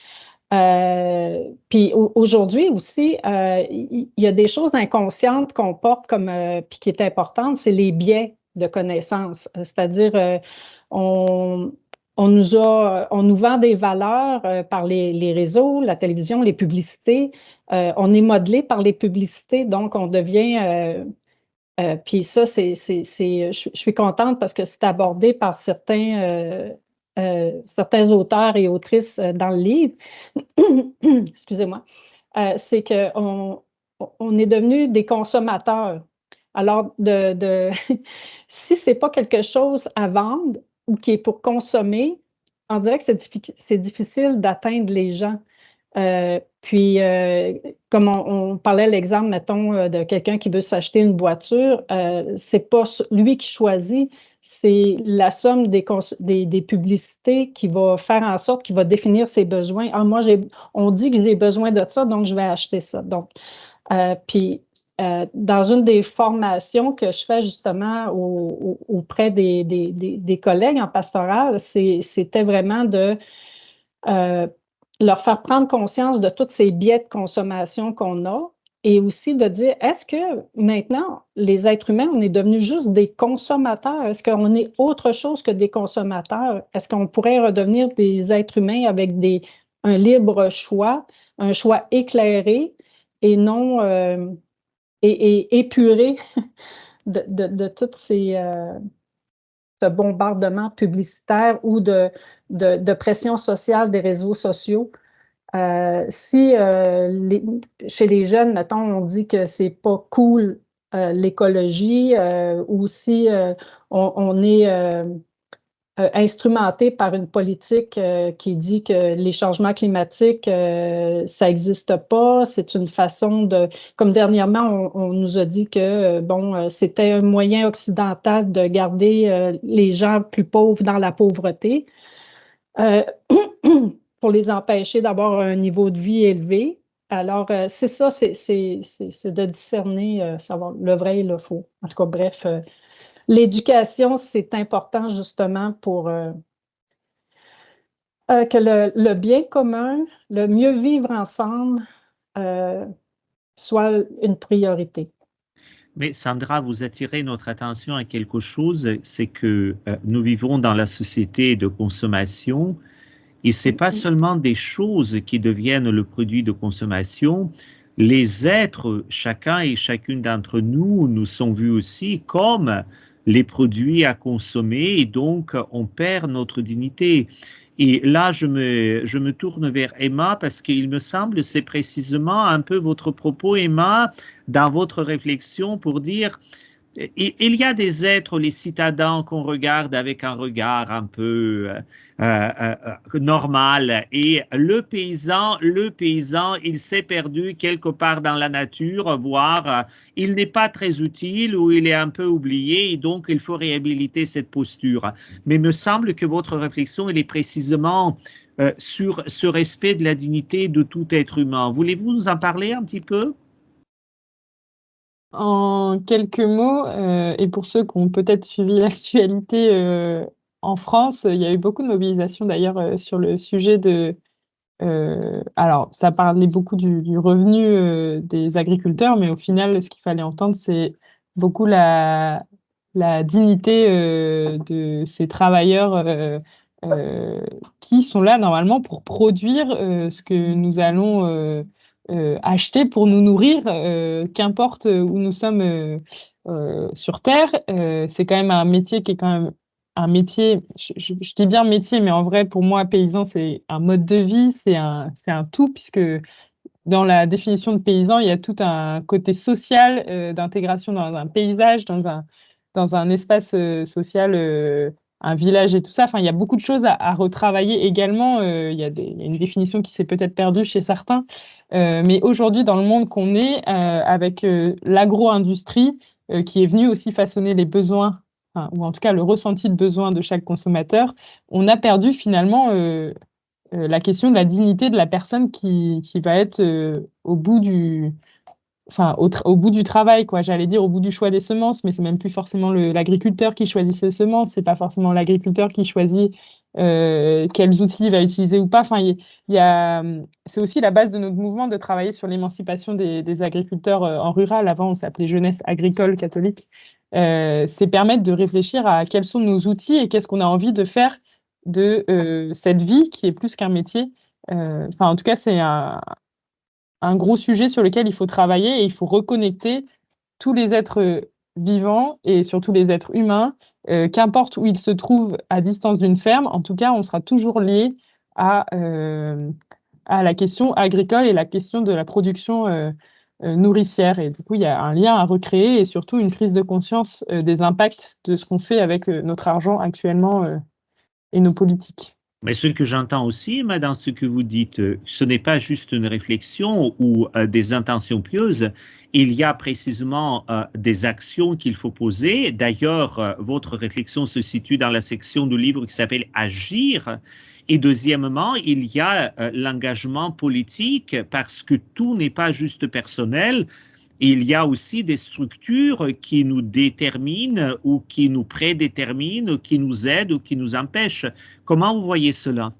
Puis aujourd'hui aussi, il y a des choses inconscientes qu'on porte comme puis qui est importante, c'est les biais de connaissances. C'est-à-dire, on, on nous vend des valeurs par les réseaux, la télévision, les publicités. On est modelé par les publicités, donc on devient. Puis ça, je suis contente parce que c'est abordé par certains auteurs et autrices dans le livre. Excusez-moi. C'est qu'on on est devenu des consommateurs. Alors, si ce n'est pas quelque chose à vendre ou qui est pour consommer, on dirait que c'est difficile d'atteindre les gens. Puis, comme on parlait l'exemple, mettons, de quelqu'un qui veut s'acheter une voiture, c'est pas lui qui choisit, c'est la somme des publicités qui va faire en sorte qu'il va définir ses besoins. Ah, moi, on dit que j'ai besoin de ça, donc je vais acheter ça. Donc, puis, dans une des formations que je fais justement auprès des collègues en pastoral, c'était vraiment leur faire prendre conscience de tous ces biais de consommation qu'on a et aussi de dire, est-ce que maintenant, les êtres humains, on est devenus juste des consommateurs? Est-ce qu'on est autre chose que des consommateurs? Est-ce qu'on pourrait redevenir des êtres humains avec un libre choix, un choix éclairé et non et épuré de toutes ces ce bombardement publicitaire ou de pression sociale des réseaux sociaux? Si chez les jeunes, mettons, on dit que c'est pas cool l'écologie, ou si on est instrumenté par une politique qui dit que les changements climatiques, ça n'existe pas, c'est une façon de... Comme dernièrement, on nous a dit que bon, c'était un moyen occidental de garder les gens plus pauvres dans la pauvreté. Pour les empêcher d'avoir un niveau de vie élevé. Alors, c'est ça, c'est de discerner savoir le vrai et le faux. En tout cas, bref, l'éducation, c'est important justement pour que le bien commun, le mieux vivre ensemble, soit une priorité. Mais Sandra, vous attirez notre attention à quelque chose, c'est que nous vivons dans la société de consommation et c'est pas seulement des choses qui deviennent le produit de consommation. Les êtres, chacun et chacune d'entre nous, nous sont vus aussi comme les produits à consommer et donc on perd notre dignité. Et là, je me tourne vers Emma parce qu'il me semble c'est précisément un peu votre propos, Emma, dans votre réflexion pour dire il y a des êtres, les citadins, qu'on regarde avec un regard un peu normal. Et le paysan, il s'est perdu quelque part dans la nature, voire il n'est pas très utile ou il est un peu oublié, et donc il faut réhabiliter cette posture. Mais il me semble que votre réflexion, elle est précisément sur ce respect de la dignité de tout être humain. Voulez-vous nous en parler un petit peu? En quelques mots, et pour ceux qui ont peut-être suivi l'actualité en France, il y a eu beaucoup de mobilisation d'ailleurs sur le sujet de... alors, ça parlait beaucoup du revenu des agriculteurs, mais au final, ce qu'il fallait entendre, c'est beaucoup la dignité de ces travailleurs qui sont là normalement pour produire ce que nous allons acheter pour nous nourrir, qu'importe où nous sommes sur Terre. C'est quand même un métier qui est quand même un métier, je dis bien métier, mais en vrai, pour moi, paysan, c'est un mode de vie, c'est un tout, puisque dans la définition de paysan, il y a tout un côté social, d'intégration dans un paysage, dans un espace social, un village et tout ça. Enfin, il y a beaucoup de choses à retravailler également. Il y a une définition qui s'est peut-être perdue chez certains. Mais aujourd'hui, dans le monde qu'on est, avec l'agro-industrie, qui est venue aussi façonner les besoins, enfin, ou en tout cas le ressenti de besoin de chaque consommateur, on a perdu finalement la question de la dignité de la personne qui va être au bout du, enfin, au bout du travail, quoi. J'allais dire au bout du choix des semences, mais c'est même plus forcément l'agriculteur qui choisit ses semences, c'est pas forcément l'agriculteur qui choisit quels outils il va utiliser ou pas. Enfin, c'est aussi la base de notre mouvement de travailler sur l'émancipation des agriculteurs en rural. Avant, on s'appelait Jeunesse agricole catholique. C'est permettre de réfléchir à quels sont nos outils et qu'est-ce qu'on a envie de faire de cette vie qui est plus qu'un métier. Enfin, en tout cas, c'est un gros sujet sur lequel il faut travailler et il faut reconnecter tous les êtres vivants et surtout les êtres humains, qu'importe où ils se trouvent à distance d'une ferme, en tout cas, on sera toujours lié à la question agricole et la question de la production nourricière. Et du coup, il y a un lien à recréer et surtout une prise de conscience des impacts de ce qu'on fait avec notre argent actuellement et nos politiques. Mais ce que j'entends aussi, mais dans ce que vous dites, ce n'est pas juste une réflexion ou des intentions pieuses. Il y a précisément des actions qu'il faut poser. D'ailleurs, votre réflexion se situe dans la section du livre qui s'appelle Agir. Et deuxièmement, il y a l'engagement politique parce que tout n'est pas juste personnel. Il y a aussi des structures qui nous déterminent ou qui nous prédéterminent, qui nous aident ou qui nous empêchent. Comment vous voyez cela?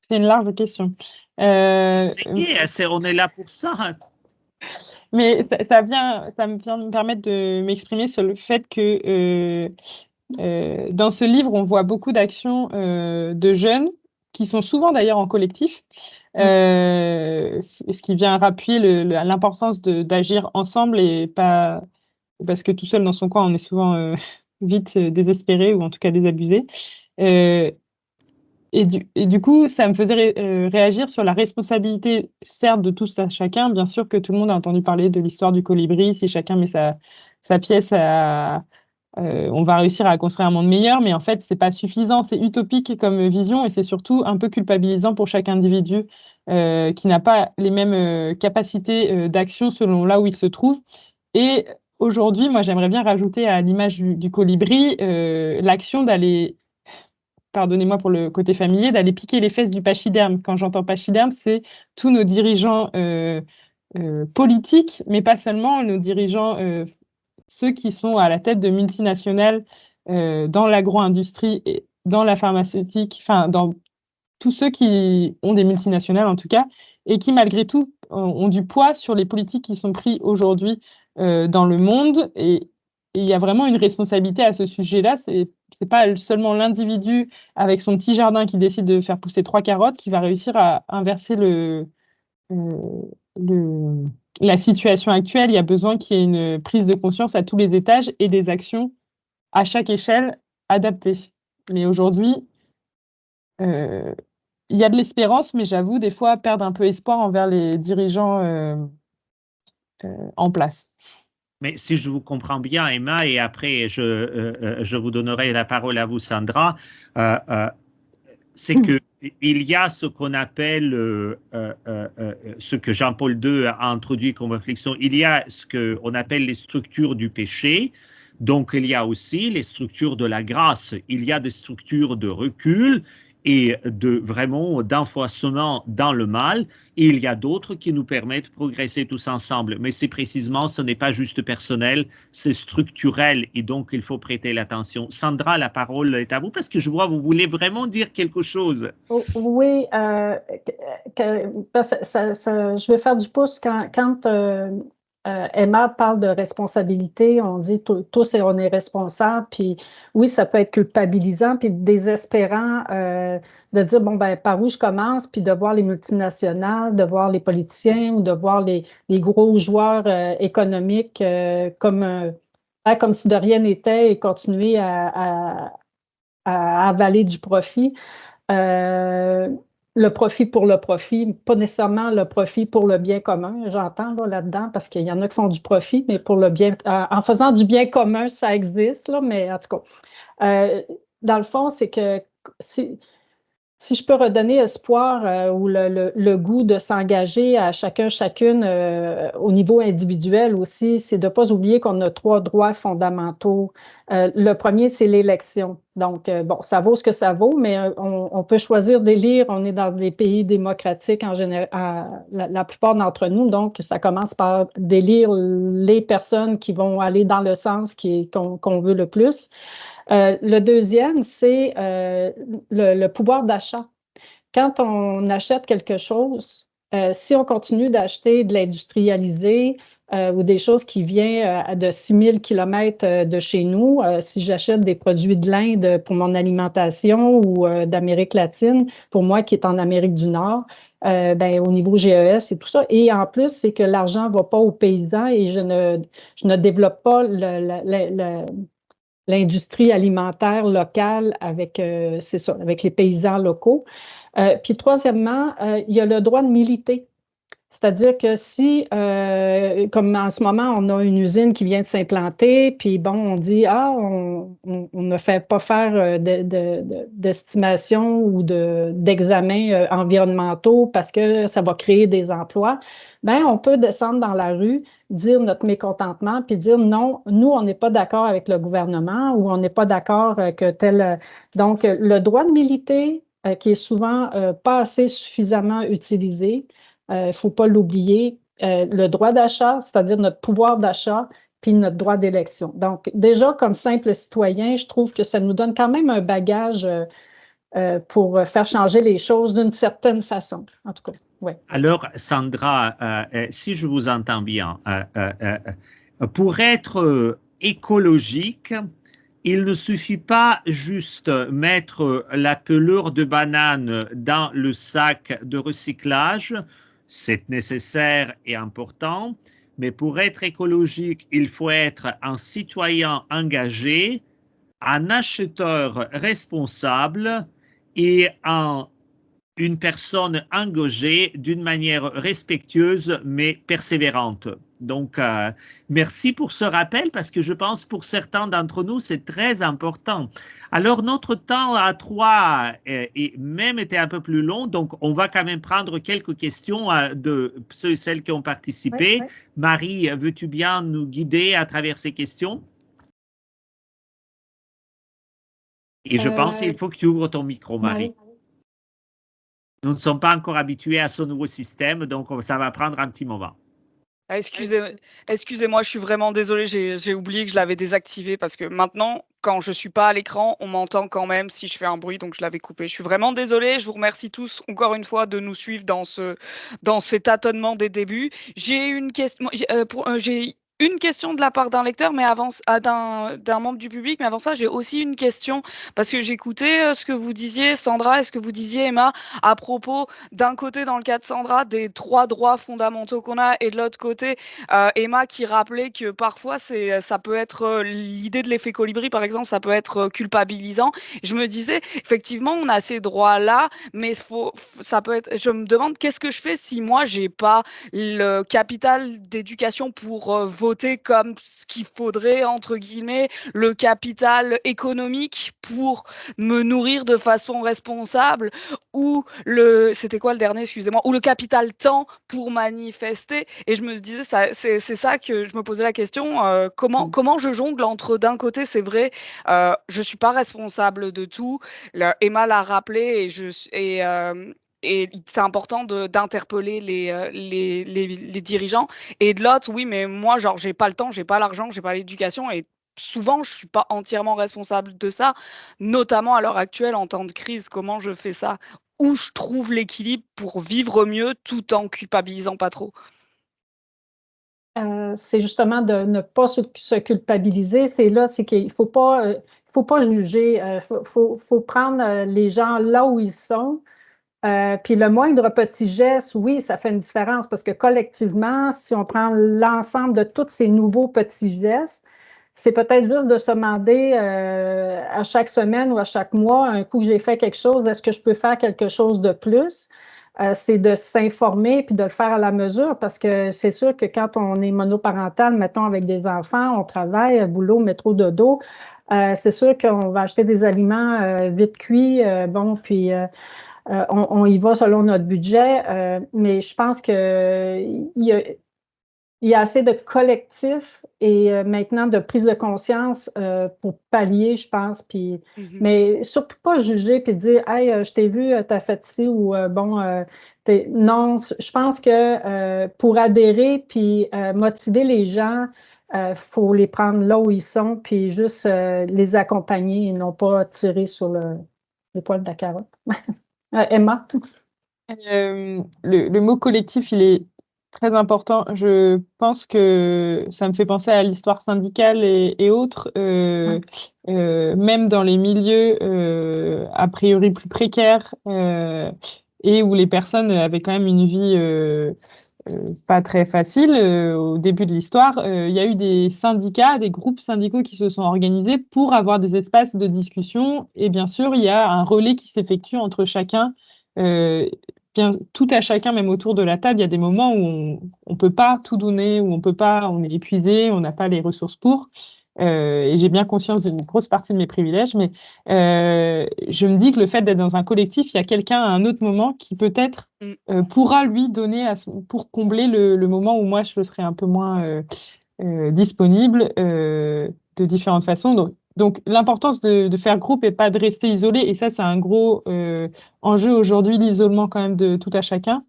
C'est une large question. Essayez, on est là pour ça. Mais ça me vient de me permettre de m'exprimer sur le fait que dans ce livre, on voit beaucoup d'actions de jeunes qui sont souvent d'ailleurs en collectif, ce qui vient appuyer l'importance d'agir ensemble et pas parce que tout seul dans son coin, on est souvent vite désespéré ou en tout cas désabusé. Euh, et du coup, ça me faisait réagir sur la responsabilité, certes, de tous à chacun. Bien sûr que tout le monde a entendu parler de l'histoire du colibri. Si chacun met sa pièce, on va réussir à construire un monde meilleur. Mais en fait, c'est pas suffisant. C'est utopique comme vision et c'est surtout un peu culpabilisant pour chaque individu qui n'a pas les mêmes capacités d'action selon là où il se trouve. Et aujourd'hui, moi, j'aimerais bien rajouter à l'image du colibri l'action d'aller pardonnez-moi pour le côté familier, d'aller piquer les fesses du pachyderme. Quand j'entends pachyderme, c'est tous nos dirigeants politiques, mais pas seulement, nos dirigeants, ceux qui sont à la tête de multinationales dans l'agro-industrie et dans la pharmaceutique, enfin, dans tous ceux qui ont des multinationales en tout cas, et qui malgré tout ont du poids sur les politiques qui sont prises aujourd'hui dans le monde. Et il y a vraiment une responsabilité à ce sujet-là. C'est pas seulement l'individu avec son petit jardin qui décide de faire pousser 3 carottes qui va réussir à inverser euh, le, la situation actuelle. Il y a besoin qu'il y ait une prise de conscience à tous les étages et des actions à chaque échelle adaptées. Mais aujourd'hui, euh, il y a de l'espérance, mais j'avoue, des fois, perdre un peu espoir envers les dirigeants en place. Mais si je vous comprends bien, Emma, et après je vous donnerai la parole à vous, Sandra, c'est que il y a ce qu'on appelle, ce que Jean-Paul II a introduit comme réflexion, il y a ce qu'on appelle les structures du péché, donc il y a aussi les structures de la grâce, il y a des structures de recul et de vraiment d'enfoncement dans le mal, et il y a d'autres qui nous permettent de progresser tous ensemble. Mais c'est précisément, ce n'est pas juste personnel, c'est structurel et donc il faut prêter l'attention. Sandra, la parole est à vous parce que je vois vous voulez vraiment dire quelque chose. Oui, je vais faire du pouce quand Emma parle de responsabilité, on dit tous on est responsables, puis oui, ça peut être culpabilisant, puis désespérant de dire, bon, ben, par où je commence, puis de voir les multinationales, de voir les politiciens ou de voir les gros joueurs économiques comme si de rien n'était et continuer à avaler du profit. Euh, le profit pour le profit, pas nécessairement le profit pour le bien commun, j'entends là-dedans, parce qu'il y en a qui font du profit, mais pour le bien, en faisant du bien commun, ça existe, là, mais en tout cas, dans le fond, c'est que si je peux redonner espoir ou le goût de s'engager à chacun, chacune au niveau individuel aussi, c'est de ne pas oublier qu'on a 3 droits fondamentaux. Le premier, c'est l'élection. Donc, bon, ça vaut ce que ça vaut, mais on peut choisir d'élire. On est dans des pays démocratiques en général, la plupart d'entre nous. Donc, ça commence par d'élire les personnes qui vont aller dans le sens qu'on veut le plus. Le deuxième, c'est le pouvoir d'achat. Quand on achète quelque chose, si on continue d'acheter de l'industrialisé ou des choses qui viennent de 6000 km de chez nous, si j'achète des produits de l'Inde pour mon alimentation ou d'Amérique latine, pour moi qui est en Amérique du Nord, ben, au niveau GES et tout ça. Et en plus, c'est que l'argent ne va pas aux paysans et je ne développe pas l'industrie alimentaire locale avec, c'est ça, avec les paysans locaux. Puis troisièmement, il y a le droit de militer. C'est-à-dire que si, comme en ce moment, on a une usine qui vient de s'implanter, puis bon, on dit, ah, on ne fait pas faire d'estimation ou d'examens environnementaux parce que ça va créer des emplois, bien, on peut descendre dans la rue, dire notre mécontentement, puis dire non, nous, on n'est pas d'accord avec le gouvernement ou on n'est pas d'accord que tel. Donc, le droit de militer, qui est souvent pas assez suffisamment utilisé, il ne faut pas l'oublier, le droit d'achat, c'est-à-dire notre pouvoir d'achat, puis notre droit d'élection. Donc, déjà, comme simple citoyen, je trouve que ça nous donne quand même un bagage pour faire changer les choses d'une certaine façon, en tout cas. Ouais. Alors, Sandra, si je vous entends bien, pour être écologique, il ne suffit pas juste mettre la pelure de banane dans le sac de recyclage, c'est nécessaire et important, mais pour être écologique, il faut être un citoyen engagé, un acheteur responsable et une personne engagée d'une manière respectueuse mais persévérante. Donc, merci pour ce rappel parce que je pense pour certains d'entre nous, c'est très important. Alors, notre temps à 3 et même était un peu plus long, donc on va quand même prendre quelques questions de ceux et celles qui ont participé. Oui, oui. Marie, veux-tu bien nous guider à travers ces questions? Et je pense qu'il faut que tu ouvres ton micro, Marie. Nous ne sommes pas encore habitués à ce nouveau système, donc ça va prendre un petit moment. Excusez-moi, je suis vraiment désolée, j'ai oublié que je l'avais désactivé parce que maintenant, quand je suis pas à l'écran, on m'entend quand même si je fais un bruit, donc je l'avais coupé. Je suis vraiment désolée, je vous remercie tous encore une fois de nous suivre dans ces tâtonnements des débuts. J'ai une question, j'ai une question de la part d'un lecteur, mais d'un membre du public, mais avant ça, j'ai aussi une question parce que j'écoutais ce que vous disiez, Sandra, et ce que vous disiez, Emma, à propos d'un côté, dans le cas de Sandra, des 3 droits fondamentaux qu'on a, et de l'autre côté, Emma qui rappelait que parfois ça peut être l'idée de l'effet colibri, par exemple, ça peut être culpabilisant. Je me disais, effectivement, on a ces droits-là, mais ça peut être. Je me demande qu'est-ce que je fais si moi j'ai pas le capital d'éducation pour voter comme ce qu'il faudrait, entre guillemets, le capital économique pour me nourrir de façon responsable, ou c'était quoi le dernier, excusez-moi, ou le capital temps pour manifester. Et je me disais, c'est ça que je me posais la question, comment je jongle entre, d'un côté, c'est vrai, je suis pas responsable de tout, Emma l'a rappelé, et c'est important d'interpeller les dirigeants. Et de l'autre, oui, mais moi, genre, j'ai pas le temps, j'ai pas l'argent, j'ai pas l'éducation, et souvent, je suis pas entièrement responsable de ça, notamment à l'heure actuelle en temps de crise. Comment je fais ça? Où je trouve l'équilibre pour vivre mieux tout en culpabilisant pas trop? C'est justement de ne pas se culpabiliser. C'est qu'il faut pas juger. Faut prendre les gens là où ils sont. Puis le moindre petit geste, oui, ça fait une différence parce que collectivement, si on prend l'ensemble de tous ces nouveaux petits gestes, c'est peut-être juste de se demander à chaque semaine ou à chaque mois, un coup que j'ai fait quelque chose, est-ce que je peux faire quelque chose de plus? C'est de s'informer puis de le faire à la mesure parce que c'est sûr que quand on est monoparental, mettons avec des enfants, on travaille, boulot, métro, dodo, c'est sûr qu'on va acheter des aliments vite cuits, bon, puis on y va selon notre budget, mais je pense qu'il y a assez de collectifs et maintenant de prise de conscience pour pallier, je pense. Puis, mais surtout pas juger puis dire hey, je t'ai vu, t'as fait ci ou non, je pense que pour adhérer puis motiver les gens, il faut les prendre là où ils sont puis juste les accompagner et non pas tirer sur les poils de la carotte. Emma? Le mot collectif, il est très important. Je pense que ça me fait penser à l'histoire syndicale et autres, même dans les milieux a priori plus précaires et où les personnes avaient quand même une vie pas très facile au début de l'histoire. Il y a eu des syndicats, des groupes syndicaux qui se sont organisés pour avoir des espaces de discussion et bien sûr, il y a un relais qui s'effectue entre chacun. Tout à chacun, même autour de la table, il y a des moments où on peut pas tout donner, où on peut pas, on est épuisé, on n'a pas les ressources pour. Et j'ai bien conscience d'une grosse partie de mes privilèges, mais je me dis que le fait d'être dans un collectif, il y a quelqu'un à un autre moment qui peut-être pourra lui donner pour combler le moment où moi je serai un peu moins disponible de différentes façons. Donc l'importance de faire groupe et pas de rester isolé, et ça c'est un gros enjeu aujourd'hui, l'isolement quand même de tout à chacun.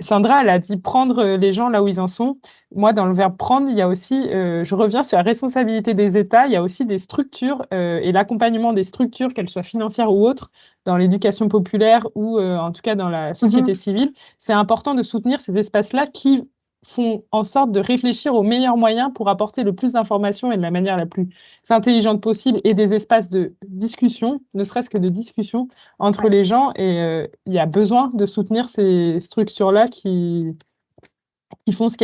Sandra, elle a dit prendre les gens là où ils en sont. Moi, dans le verbe prendre, il y a aussi, je reviens sur la responsabilité des États, il y a aussi des structures et l'accompagnement des structures, qu'elles soient financières ou autres, dans l'éducation populaire ou en tout cas dans la société civile. C'est important de soutenir ces espaces-là qui font en sorte de réfléchir aux meilleurs moyens pour apporter le plus d'informations et de la manière la plus intelligente possible et des espaces de discussion, ne serait-ce que de discussion entre Ouais. les gens et il y a besoin de soutenir ces structures-là qui font ce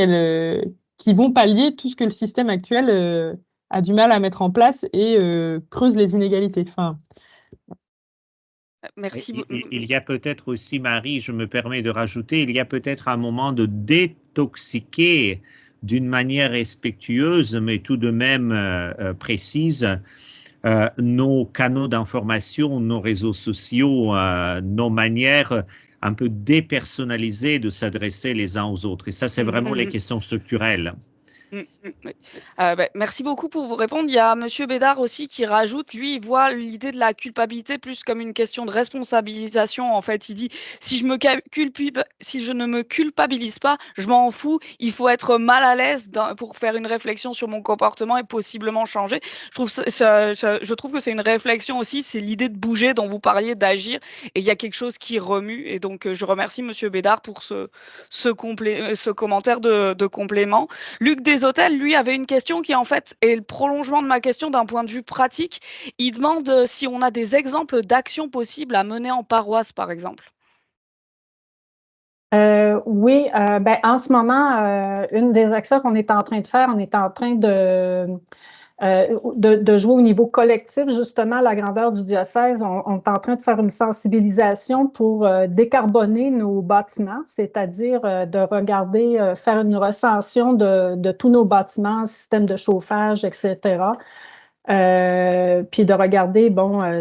qui vont pallier tout ce que le système actuel a du mal à mettre en place et creuse les inégalités. Enfin, Merci. Il y a peut-être aussi, Marie, je me permets de rajouter, il y a peut-être un moment de détoxiquer d'une manière respectueuse, mais tout de même précise, nos canaux d'information, nos réseaux sociaux, nos manières un peu dépersonnalisées de s'adresser les uns aux autres. Et ça, c'est vraiment les questions structurelles. Oui. Merci beaucoup pour vous répondre. Il y a Monsieur Bédard aussi qui rajoute, lui, il voit l'idée de la culpabilité plus comme une question de responsabilisation. En fait, il dit si je ne me culpabilise pas, je m'en fous. Il faut être mal à l'aise pour faire une réflexion sur mon comportement et possiblement changer. Je trouve que c'est une réflexion aussi. C'est l'idée de bouger dont vous parliez, d'agir. Et il y a quelque chose qui remue. Et donc, je remercie Monsieur Bédard pour ce commentaire de complément. Luc Deshôtels, lui, avait une question qui, en fait, est le prolongement de ma question d'un point de vue pratique. Il demande si on a des exemples d'actions possibles à mener en paroisse, par exemple. Oui, en ce moment, une des actions qu'on est en train de faire, on est en train de jouer au niveau collectif, justement, à la grandeur du diocèse. On est en train de faire une sensibilisation pour décarboner nos bâtiments, c'est-à-dire de regarder, faire une recension de tous nos bâtiments, système de chauffage, etc. Puis de regarder,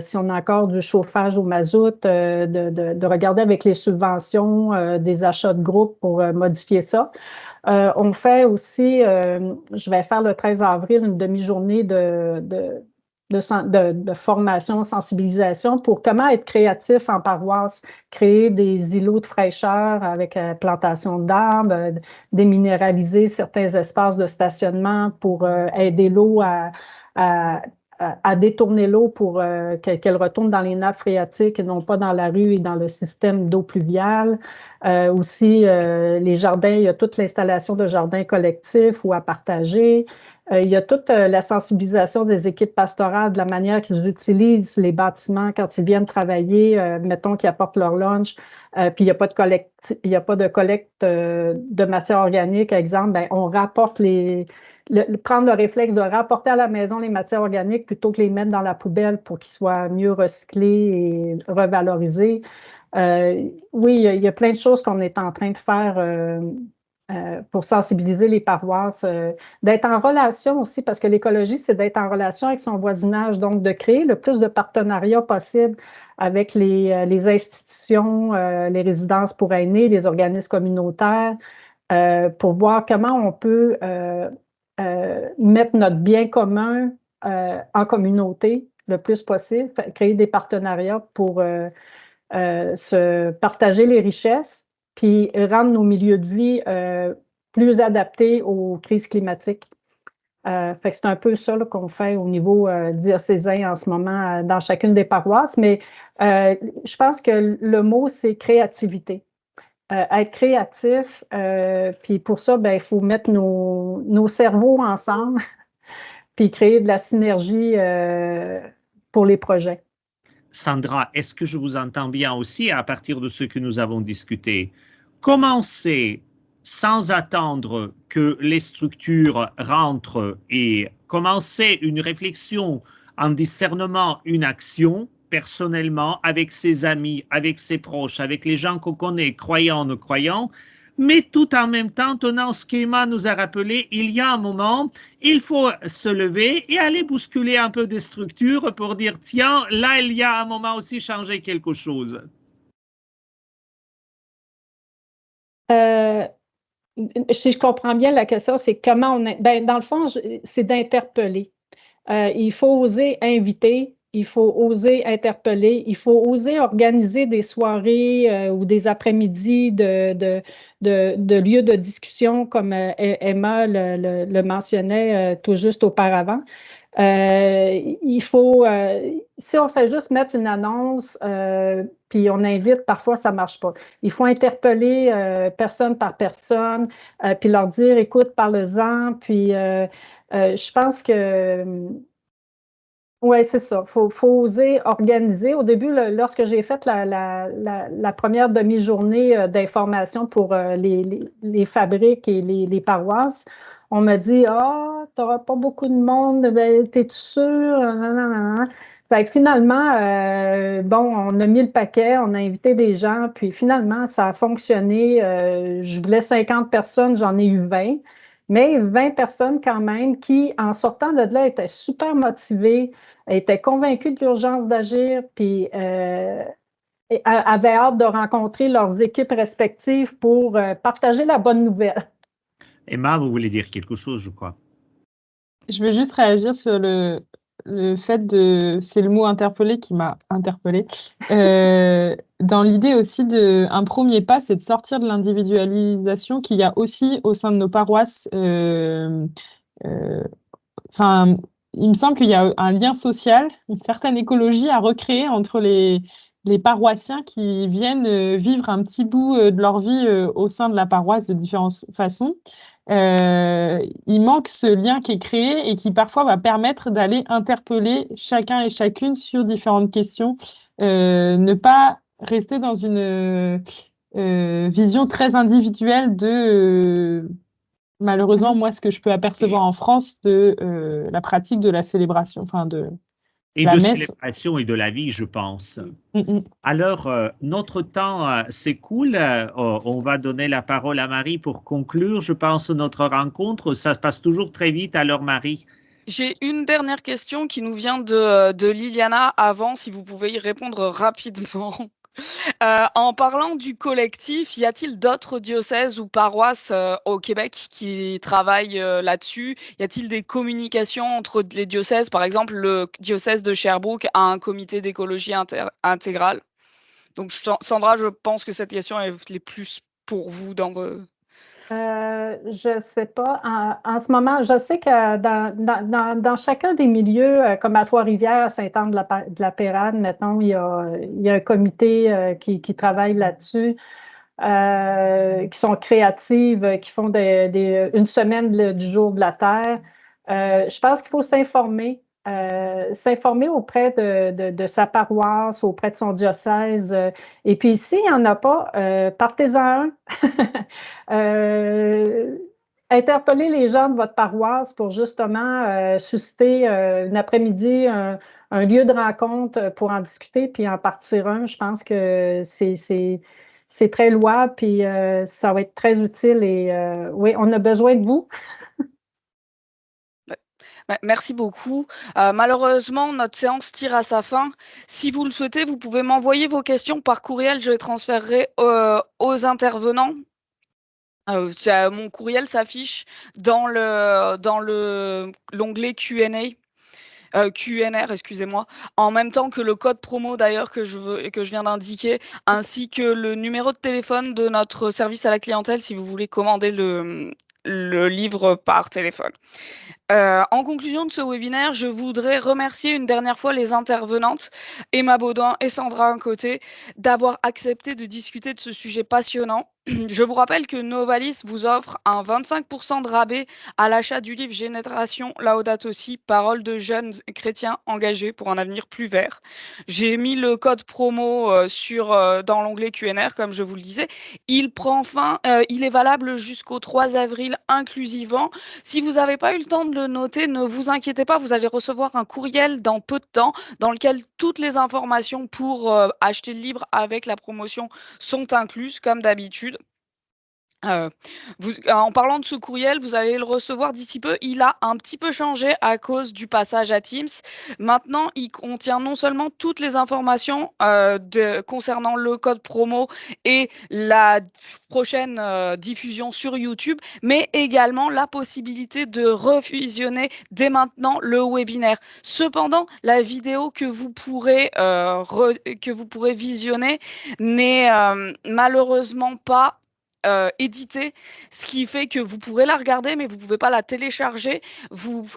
si on a encore du chauffage au mazout, de regarder avec les subventions des achats de groupe pour modifier ça. On fait aussi, je vais faire le 13 avril une demi-journée de formation, sensibilisation pour comment être créatif en paroisse, créer des îlots de fraîcheur avec plantation d'arbres, déminéraliser certains espaces de stationnement pour aider l'eau à, à détourner l'eau pour qu'elle retourne dans les nappes phréatiques et non pas dans la rue et dans le système d'eau pluviale. Aussi, les jardins, il y a toute l'installation de jardins collectifs ou à partager. Il y a toute la sensibilisation des équipes pastorales de la manière qu'ils utilisent les bâtiments quand ils viennent travailler, mettons qu'ils apportent leur lunch, puis il n'y a pas de collecte, il y a pas de collecte de matière organique, exemple, on rapporte prendre le réflexe de rapporter à la maison les matières organiques plutôt que les mettre dans la poubelle pour qu'ils soient mieux recyclés et revalorisés. Oui, il y a plein de choses qu'on est en train de faire pour sensibiliser les paroisses, d'être en relation aussi, parce que l'écologie, c'est d'être en relation avec son voisinage, donc de créer le plus de partenariats possible avec les institutions, les résidences pour aînés, les organismes communautaires, pour voir comment on peut mettre notre bien commun en communauté le plus possible, créer des partenariats pour se partager les richesses, puis rendre nos milieux de vie plus adaptés aux crises climatiques. Fait que c'est un peu ça qu'on fait au niveau diocésain en ce moment dans chacune des paroisses, mais je pense que le mot, c'est créativité. Être créatif, puis pour ça, il faut mettre nos cerveaux ensemble, puis créer de la synergie pour les projets. Sandra, est-ce que je vous entends bien aussi à partir de ce que nous avons discuté? Commencer sans attendre que les structures rentrent et commencer une réflexion, un discernement, une action personnellement avec ses amis, avec ses proches, avec les gens qu'on connaît, croyants, non croyants, mais tout en même temps, tenant ce qu'Emma nous a rappelé, il y a un moment, il faut se lever et aller bousculer un peu des structures pour dire, tiens, là, il y a un moment aussi changer quelque chose. Si je comprends bien la question, c'est comment dans le fond, c'est d'interpeller. Il faut oser inviter il faut oser interpeller, il faut oser organiser des soirées ou des après-midi de lieux de discussion, comme Emma le mentionnait tout juste auparavant. Il faut, si on fait juste mettre une annonce, puis on invite, parfois ça ne marche pas. Il faut interpeller personne par personne, puis leur dire, écoute, parle-en. Puis je pense que oui, c'est ça. Faut oser organiser. Au début, lorsque j'ai fait la première demi-journée d'information pour les fabriques et les paroisses, on m'a dit, ah, tu n'auras pas beaucoup de monde, ben, t'es-tu sûr? Nanana. Fait que finalement, bon, on a mis le paquet, on a invité des gens, puis finalement, ça a fonctionné. Je voulais 50 personnes, j'en ai eu 20, mais 20 personnes quand même qui, en sortant de là, étaient super motivées, étaient convaincus de l'urgence d'agir, puis avaient hâte de rencontrer leurs équipes respectives pour partager la bonne nouvelle. Emma, vous voulez dire quelque chose, je crois. Je veux juste réagir sur le fait c'est le mot interpeller qui m'a interpellée. Dans l'idée aussi un premier pas, c'est de sortir de l'individualisation qu'il y a aussi au sein de nos paroisses. Enfin, il me semble qu'il y a un lien social, une certaine écologie à recréer entre les paroissiens qui viennent vivre un petit bout de leur vie au sein de la paroisse de différentes façons. Il manque ce lien qui est créé et qui parfois va permettre d'aller interpeller chacun et chacune sur différentes questions. Ne pas rester dans une vision très individuelle malheureusement, moi, ce que je peux apercevoir en France de la pratique de la célébration, enfin de Et la de messe. célébration et de la vie, je pense. Mm. Alors, notre temps s'écoule. On va donner la parole à Marie pour conclure, je pense, notre rencontre. Ça passe toujours très vite. Alors, Marie. J'ai une dernière question qui nous vient de Liliana avant, si vous pouvez y répondre rapidement. En parlant du collectif, y a-t-il d'autres diocèses ou paroisses au Québec qui travaillent là-dessus? Y a-t-il des communications entre les diocèses? Par exemple, le diocèse de Sherbrooke a un comité d'écologie intégrale. Donc, Sandra, je pense que cette question est plus pour vous dans vos... Je ne sais pas. En ce moment, je sais que dans chacun des milieux, comme à Trois-Rivières, à Sainte-Anne-de-la-Pérade, maintenant, il y a un comité qui travaille là-dessus, qui sont créatives, qui font une semaine du jour de la Terre. Je pense qu'il faut s'informer auprès de sa paroisse, auprès de son diocèse. Et puis, s'il n'y en a pas, partez-en un. Interpellez les gens de votre paroisse pour justement susciter une après-midi, un lieu de rencontre pour en discuter puis en partir un. Je pense que c'est très louable puis ça va être très utile. Et oui, on a besoin de vous. Merci beaucoup. Malheureusement, notre séance tire à sa fin. Si vous le souhaitez, vous pouvez m'envoyer vos questions par courriel. Je les transférerai aux intervenants. Mon courriel s'affiche dans l'onglet Q&A. QNR, excusez-moi, en même temps que le code promo d'ailleurs que je viens d'indiquer, ainsi que le numéro de téléphone de notre service à la clientèle si vous voulez commander le livre par téléphone. En conclusion de ce webinaire, je voudrais remercier une dernière fois les intervenantes, Emma Baudouin et Sandra Côté, d'avoir accepté de discuter de ce sujet passionnant. Je vous rappelle que Novalis vous offre un 25% de rabais à l'achat du livre Génération Laudato Si, paroles de jeunes chrétiens engagés pour un avenir plus vert. J'ai mis le code promo dans l'onglet QNR, comme je vous le disais. Il est valable jusqu'au 3 avril inclusivement. Si vous n'avez pas eu le temps de le noter, ne vous inquiétez pas, vous allez recevoir un courriel dans peu de temps dans lequel toutes les informations pour acheter le livre avec la promotion sont incluses, comme d'habitude. En parlant de ce courriel, vous allez le recevoir d'ici peu. Il a un petit peu changé à cause du passage à Teams. Maintenant, il contient non seulement toutes les informations concernant le code promo et la prochaine diffusion sur YouTube, mais également la possibilité de revisionner dès maintenant le webinaire. Cependant, la vidéo que vous pourrez visionner n'est malheureusement pas éditée, ce qui fait que vous pourrez la regarder, mais vous ne pouvez pas la télécharger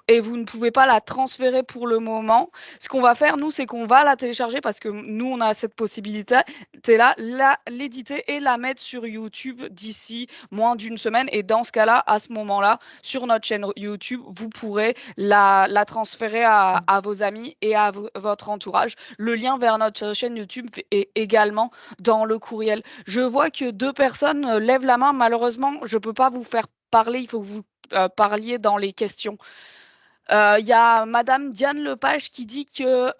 et vous ne pouvez pas la transférer pour le moment. Ce qu'on va faire, nous, c'est qu'on va la télécharger parce que nous, on a cette possibilité-là, l'éditer et la mettre sur YouTube d'ici moins d'une semaine. Et dans ce cas-là, à ce moment-là, sur notre chaîne YouTube, vous pourrez la transférer à vos amis et à votre entourage. Le lien vers notre chaîne YouTube est également dans le courriel. Je vois que 2 personnes lèvent la main. Malheureusement, je ne peux pas vous faire parler. Il faut que vous parliez dans les questions. Il y a Madame Diane Lepage qui dit que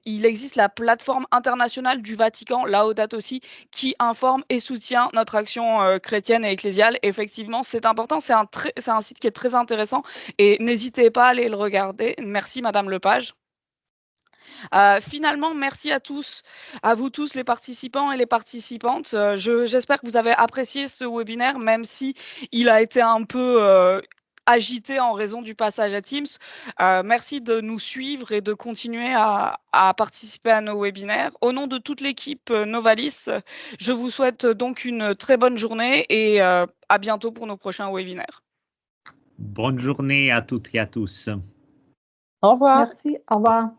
il existe la plateforme internationale du Vatican, Laudato Si, qui informe et soutient notre action chrétienne et ecclésiale. Effectivement, c'est important. C'est un site qui est très intéressant et n'hésitez pas à aller le regarder. Merci Madame Lepage. Finalement, merci à vous tous les participants et les participantes. J'espère que vous avez apprécié ce webinaire, même si il a été un peu agité en raison du passage à Teams. Merci de nous suivre et de continuer à participer à nos webinaires. Au nom de toute l'équipe Novalis, je vous souhaite donc une très bonne journée et à bientôt pour nos prochains webinaires. Bonne journée à toutes et à tous. Au revoir. Merci, au revoir.